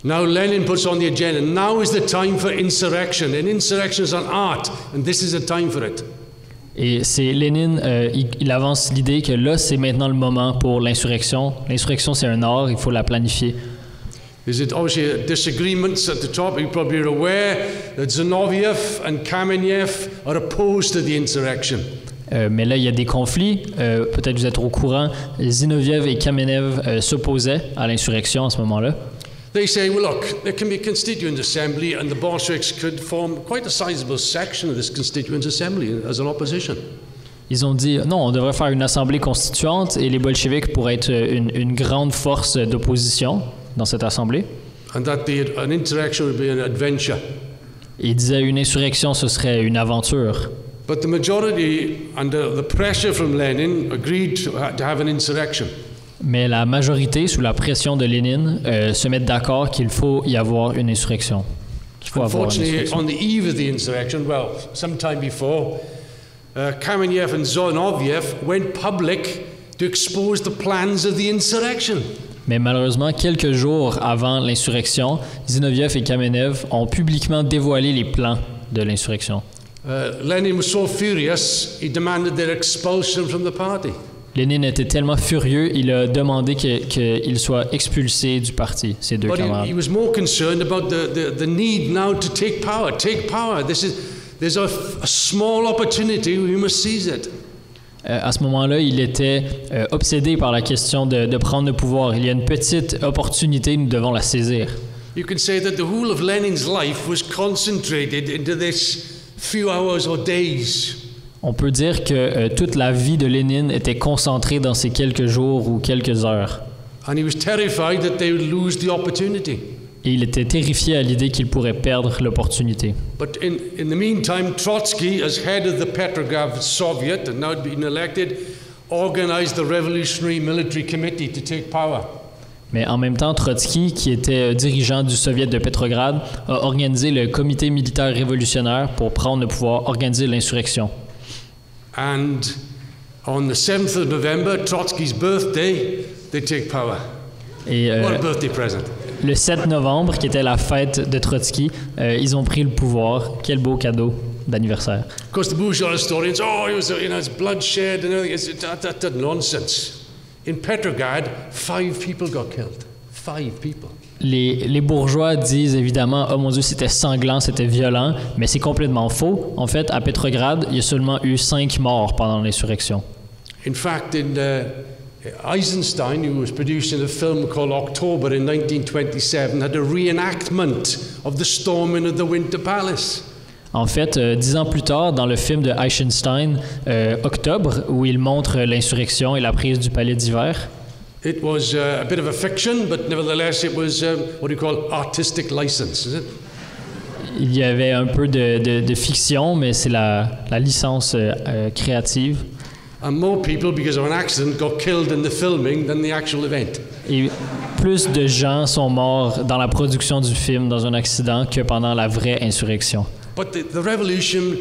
Now Lenin puts on the agenda, now is the time for insurrection, and insurrection is an art, and this is a time for it. Et c'est Lénine, il avance l'idée que là, c'est maintenant le moment pour l'insurrection. L'insurrection, c'est un art, il faut la planifier. There's obviously disagreements at the top. You probably are aware that Zinoviev and Kamenev are opposed to the insurrection. Mais là, il y a des conflits. Peut-être vous êtes au courant. Zinoviev et Kamenev s'opposaient à l'insurrection à ce moment-là. They say, well, look, there can be a constituent assembly, and the Bolsheviks could form quite a sizable section of this constituent assembly as an opposition. Ils ont dit, non, on devrait faire une assemblée constituante et les bolcheviks pourraient être une grande force d'opposition dans cette assemblée. And that an insurrection would be an adventure. Et ils disaient, une insurrection, ce serait une aventure. But the majority, under the pressure from Lenin, agreed to have an insurrection. Mais la majorité, sous la pression de Lénine, se mettent d'accord qu'il faut y avoir une insurrection. Unfortunately, on the eve of the insurrection, well, sometime before, Kamenev and Zinoviev went public to expose the plans of the insurrection. Mais malheureusement, quelques jours avant l'insurrection, Zinoviev et Kamenev ont publiquement dévoilé les plans de l'insurrection. Lenin was so furious, he demanded their expulsion from the party. Lénine était tellement furieux, il a demandé qu'il soit expulsé du parti, ses deux camarades. He was more concerned about the need now to take power. Take power. There's a small opportunity, we must seize it. À ce moment-là, il était obsédé par la question de prendre le pouvoir. Il y a une petite opportunité, nous devons la saisir. You can say that the whole of Lenin's life was concentrated into this few hours or days. On peut dire que toute la vie de Lénine était concentrée dans ces quelques jours ou quelques heures. And he was terrified that they would lose the opportunity. Et il était terrifié à l'idée qu'il pourrait perdre l'opportunité. But in the meantime, Trotsky, as head of the Petrograd Soviet, and now been elected, organized the Revolutionary Military Committee to take power. Mais en même temps, Trotsky, qui était dirigeant du Soviet de Petrograd, a organisé le comité militaire révolutionnaire pour prendre le pouvoir, organiser l'insurrection. And on the 7th of November, Trotsky's birthday, they take power. Et what a birthday present. Le 7 novembre, qui était la fête de Trotsky, ils ont pris le pouvoir. Quel beau cadeau d'anniversaire. Of course, the bourgeois historians, it's bloodshed and everything. That's nonsense. In Petrograd, 5 people got killed. 5 people. Les bourgeois disent évidemment « Oh mon Dieu, c'était sanglant, c'était violent », mais c'est complètement faux. En fait, à Petrograd, il y a seulement eu 5 morts pendant l'insurrection. In fact, Eisenstein, who was producing a film called October in 1927, had a reenactment of the storming of the Winter Palace. En fait, 10 ans plus tard, dans le film de Eisenstein, Octobre, où il montre l'insurrection et la prise du palais d'hiver, it was a bit of a fiction, but nevertheless it was what you call artistic license, is it? Il y avait un peu de fiction, mais c'est la licence créative. And more people, because of an accident, got killed in the filming than the actual event. Et plus de gens sont morts dans la production du film dans un accident que pendant la vraie insurrection. But the revolution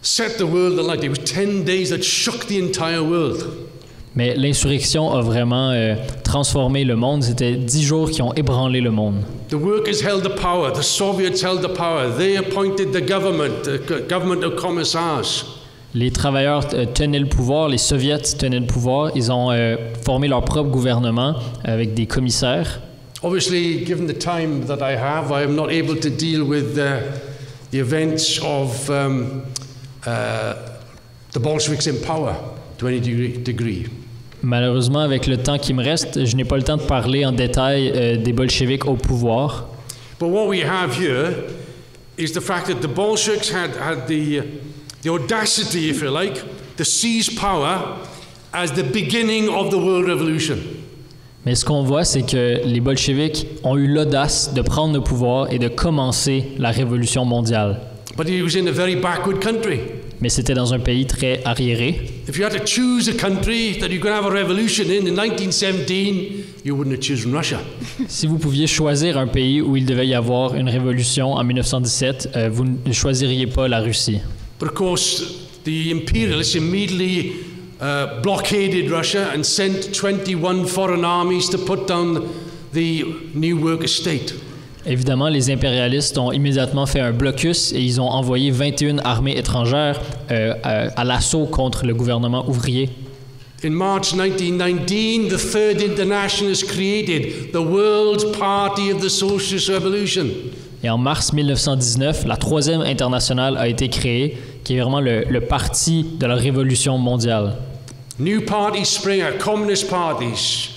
set the world alight. It was 10 days that shook the entire world. Mais l'insurrection a vraiment transformé le monde. C'était 10 jours qui ont ébranlé le monde. The workers held the power. The Soviets held the power. They appointed the government of commissars. Les travailleurs tenaient le pouvoir, les soviets tenaient le pouvoir. Ils ont formé leur propre gouvernement avec des commissaires. Obviously, given the time that I am not able to deal with the events of The Bolsheviks in power to any degree. Malheureusement, avec le temps qui me reste, je n'ai pas le temps de parler en détail des bolcheviks au pouvoir. But what we have here is the fact that the Bolsheviks had the audacity, if you like, to seize power as the beginning of the world revolution. Mais ce qu'on voit, c'est que les bolcheviks ont eu l'audace de prendre le pouvoir et de commencer la révolution mondiale. But it was in a very backward country. Mais c'était dans un pays très arriéré. If you had to choose a country that you're going to have a revolution in 1917, you wouldn't have chosen Russia. Si vous pouviez choisir un pays où il devait y avoir une révolution en 1917, vous ne choisiriez pas la Russie. But of course, the imperialists immediately blockaded Russia and sent 21 foreign armies to put down the new worker state. Évidemment, les impérialistes ont immédiatement fait un blocus et ils ont envoyé 21 armées étrangères à l'assaut contre le gouvernement ouvrier. In March 1919, the Third International is created, the World Party of the Socialist Revolution. Et en mars 1919, la Troisième Internationale a été créée, qui est vraiment le parti de la révolution mondiale. New parties spring up, communist parties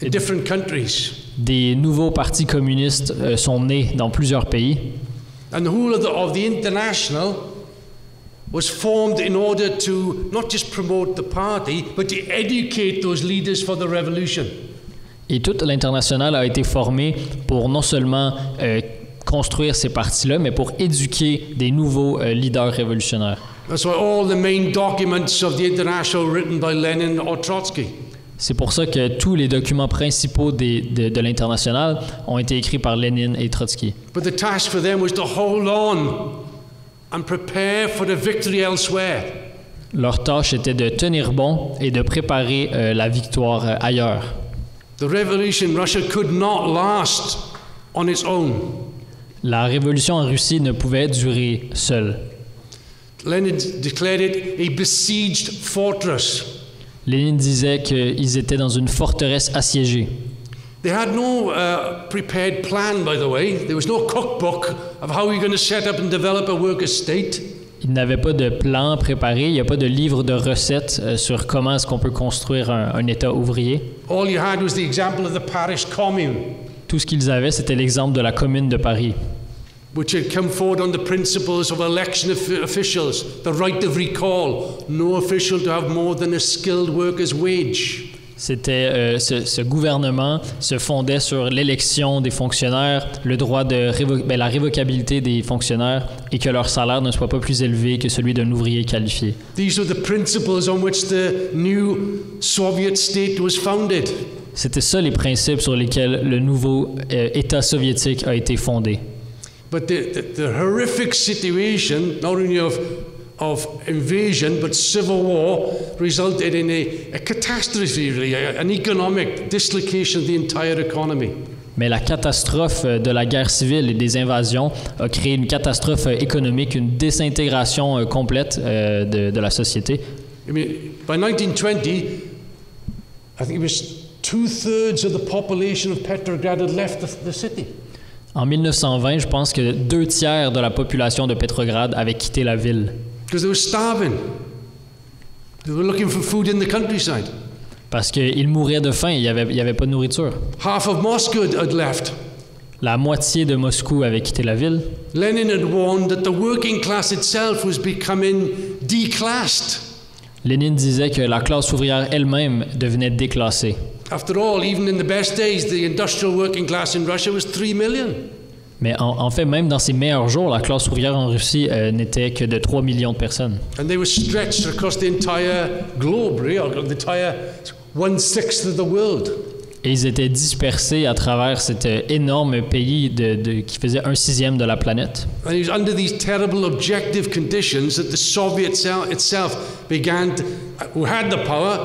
in different countries. Des nouveaux partis communistes sont nés dans plusieurs pays. And the whole of the International was formed in order to not just promote the party, but to educate those leaders for the revolution. Et toute l'internationale a été formée pour non seulement construire ces partis-là, mais pour éduquer des nouveaux leaders révolutionnaires. That's why all the main documents of the International were written by Lenin or Trotsky. C'est pour ça que tous les documents principaux de l'internationale ont été écrits par Lénine et Trotsky. But the task for them was to hold on and prepare for the victory elsewhere. Leur tâche était de tenir bon et de préparer la victoire ailleurs. The revolution in Russia could not last on its own. La révolution en Russie ne pouvait durer seule. Lenin declared it a besieged fortress. Lénine disait qu'ils étaient dans une forteresse assiégée. They had no prepared plan, by the way. There was no cookbook of how you're going to set up and develop a worker state. Ils n'avaient pas de plan préparé, il n'y a pas de livre de recettes sur comment est-ce qu'on peut construire un État ouvrier. All you had was the example of the Paris Commune, Tout ce qu'ils avaient, c'était l'exemple de la Commune de Paris, which had come forward on the principles of election officials, the right of recall, no official to have more than a skilled worker's wage. C'était ce gouvernement se fondait sur l'élection des fonctionnaires, le droit de la révocabilité des fonctionnaires et que leur salaire ne soit pas plus élevé que celui d'un ouvrier qualifié. These were the principles on which the new Soviet state was founded. C'était ça les principes sur lesquels le nouveau État soviétique a été fondé. But the horrific situation, not only of invasion, but civil war, resulted in a catastrophe, really, an economic dislocation of the entire economy. Mais la catastrophe de la guerre civile et des invasions a créé une catastrophe économique, une désintégration complète de la société. I mean, by 1920, I think it was 2/3 of the population of Petrograd had left the city. En 1920, je pense que 2/3 de la population de Petrograd avait quitté la ville. Because they were starving. They were looking for food in the countryside. Parce qu'ils mouraient de faim, il n'y avait pas de nourriture. Half of Moscow had left. La moitié de Moscou avait quitté la ville. Lenin had warned that the working class itself was becoming declassed. Lénine disait que la classe ouvrière elle-même devenait déclassée. After all, even in the best days, the industrial working class in Russia was 3 million. Mais en fait, même dans ses meilleurs jours, la classe ouvrière en Russie n'était que de 3 millions de personnes. And they were stretched across the entire globe, really, the entire 1/6 of the world. Et ils étaient dispersés à travers cet énorme pays qui faisait 1/6 de la planète. And it was under these terrible objective conditions that the Soviet itself began to, who had the power,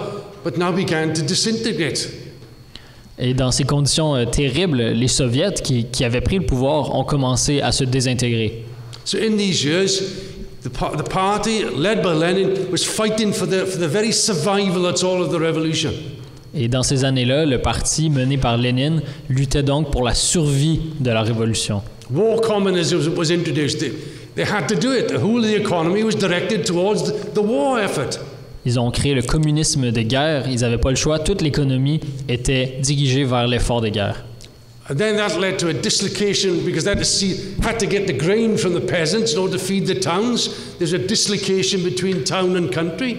but now began to disintegrate. Et dans ces conditions terribles, les Soviets qui avaient pris le pouvoir ont commencé à se désintégrer. So in these years, the party led by Lenin was fighting for the very survival, that's all, of the revolution. Et dans ces années-là, le parti mené par Lénine luttait donc pour la survie de la révolution. War communism was introduced. They had to do it. The whole of the economy was directed towards the war effort. Ils ont créé le communisme de guerre. Ils n'avaient pas le choix. Toute l'économie était dirigée vers l'effort de guerre. And then that led to a dislocation because they had to get the grain from the peasants in order to feed the towns. There's a dislocation between town and country.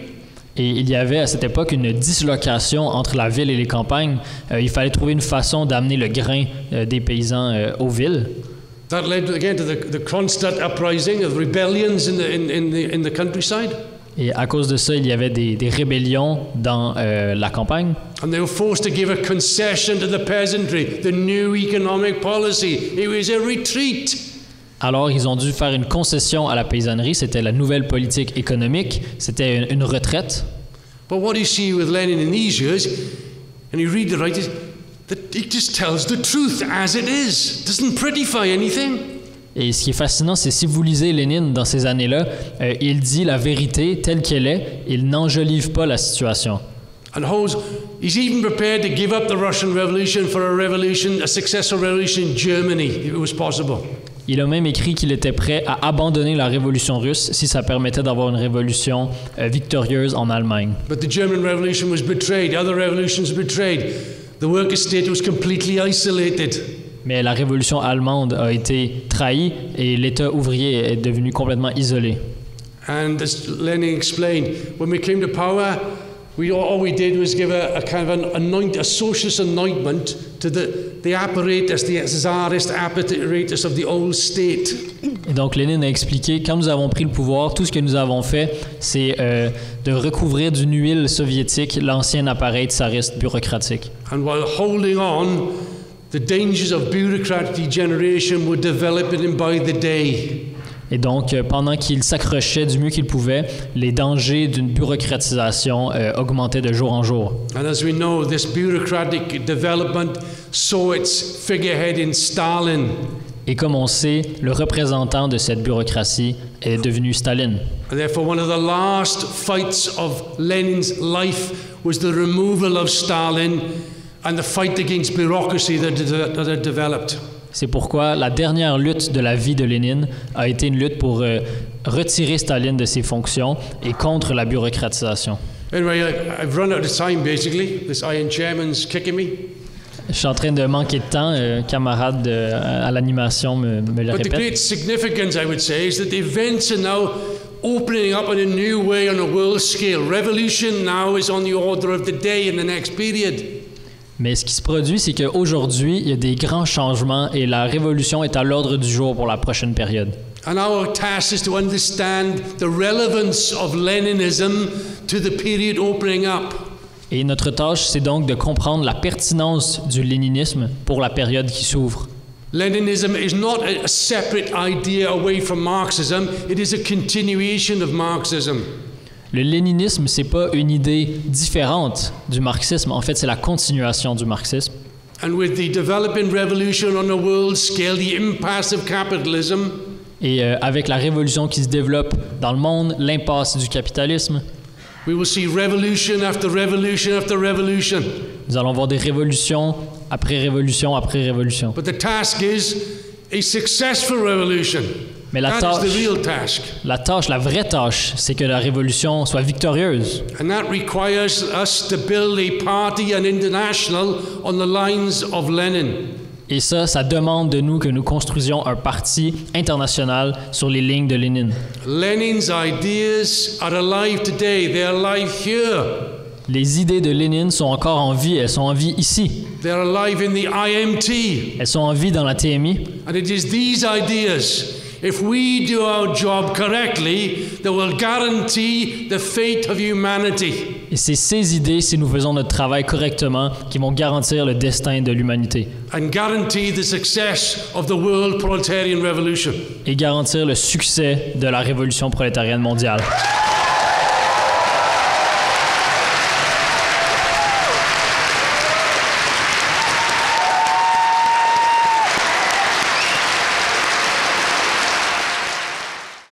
Et il y avait à cette époque une dislocation entre la ville et les campagnes. Il fallait trouver une façon d'amener le grain des paysans aux villes. That led again to the Kronstadt uprising of rebellions in the countryside. Et à cause de ça, il y avait des rébellions dans la campagne. And they were forced to give a concession to the peasantry, the new economic policy. It was a retreat. Alors, ils ont dû faire une concession à la paysannerie. C'était la nouvelle politique économique. C'était une retraite. But what you see with Lenin in these years, and you read the writings, that he just tells the truth as it is. Doesn't prettify anything. Et ce qui est fascinant, c'est si vous lisez Lénine dans ces années-là, il dit la vérité telle qu'elle est. Il n'enjolive pas la situation. And he's even prepared to give up the Russian Revolution for a successful revolution in Germany, if it was possible. Il a même écrit qu'il était prêt à abandonner la révolution russe si ça permettait d'avoir une révolution victorieuse en Allemagne. But the German Revolution was betrayed. Other revolutions were betrayed. The worker state was completely isolated. Mais la révolution allemande a été trahie et l'État ouvrier est devenu complètement isolé. And as Lenin explained, when we came to power, all we did was give a kind of a socialist anointment to the apparatus, the czarist apparatus of the old state. Et donc Lénine a expliqué, quand nous avons pris le pouvoir, tout ce que nous avons fait, c'est de recouvrir d'une huile soviétique l'ancien appareil tsariste bureaucratique. And while holding on, the dangers of bureaucratic degeneration were developing by the day. Et donc, pendant qu'il s'accrochait du mieux qu'il pouvait, les dangers d'une bureaucratisation augmentaient de jour en jour. And as we know, this bureaucratic development saw its figurehead in Stalin. Et comme on sait, le représentant de cette bureaucratie est devenu Staline. And therefore, one of the last fights of Lenin's life was the removal of Stalin and the fight against bureaucracy that had developed. C'est pourquoi la dernière lutte de la vie de Lénine a été une lutte pour retirer Staline de ses fonctions et contre la bureaucratisation. Anyway, I've run out of time basically. This Iron Chairman's kicking me. Je suis en train de manquer de temps, camarade à l'animation me le But the répète. great significance, I would say, is that the events are now opening up in a new way on a world scale. Revolution now is on the order of the day in the next period. Mais ce qui se produit, c'est qu'aujourd'hui, il y a des grands changements et la révolution est à l'ordre du jour pour la prochaine période. And our task is to understand the relevance of Leninism to the period opening up. Et notre tâche, c'est donc de comprendre la pertinence du léninisme pour la période qui s'ouvre. Leninism is not a separate idea away from Marxism, it is a continuation of Marxism. Le léninisme, c'est pas une idée différente du marxisme. En fait, c'est la continuation du marxisme. And with the developing revolution on a world scale, the impasse of capitalism, Et avec la révolution qui se développe dans le monde, l'impasse du capitalisme, we will see revolution after revolution after revolution. nous allons voir des révolutions après révolution après révolution. But the task is a successful revolution. Mais la That is the real task. la vraie tâche, c'est que la révolution soit victorieuse. And that requires us to build a party and international on the lines of Lenin. Et ça demande de nous que nous construisions un parti international sur les lignes de Lénine. Lenin's ideas are alive today. They are alive here. Les idées de Lénine sont encore en vie, elles sont en vie ici. They are alive in the IMT. Elles sont en vie dans la TMI. And it is these ideas, if we do our job correctly, that will guarantee the fate of humanity. Et c'est ces idées, si nous faisons notre travail correctement, qui vont garantir le destin de l'humanité. And guarantee the success of the world proletarian revolution. Et garantir le succès de la révolution prolétarienne mondiale.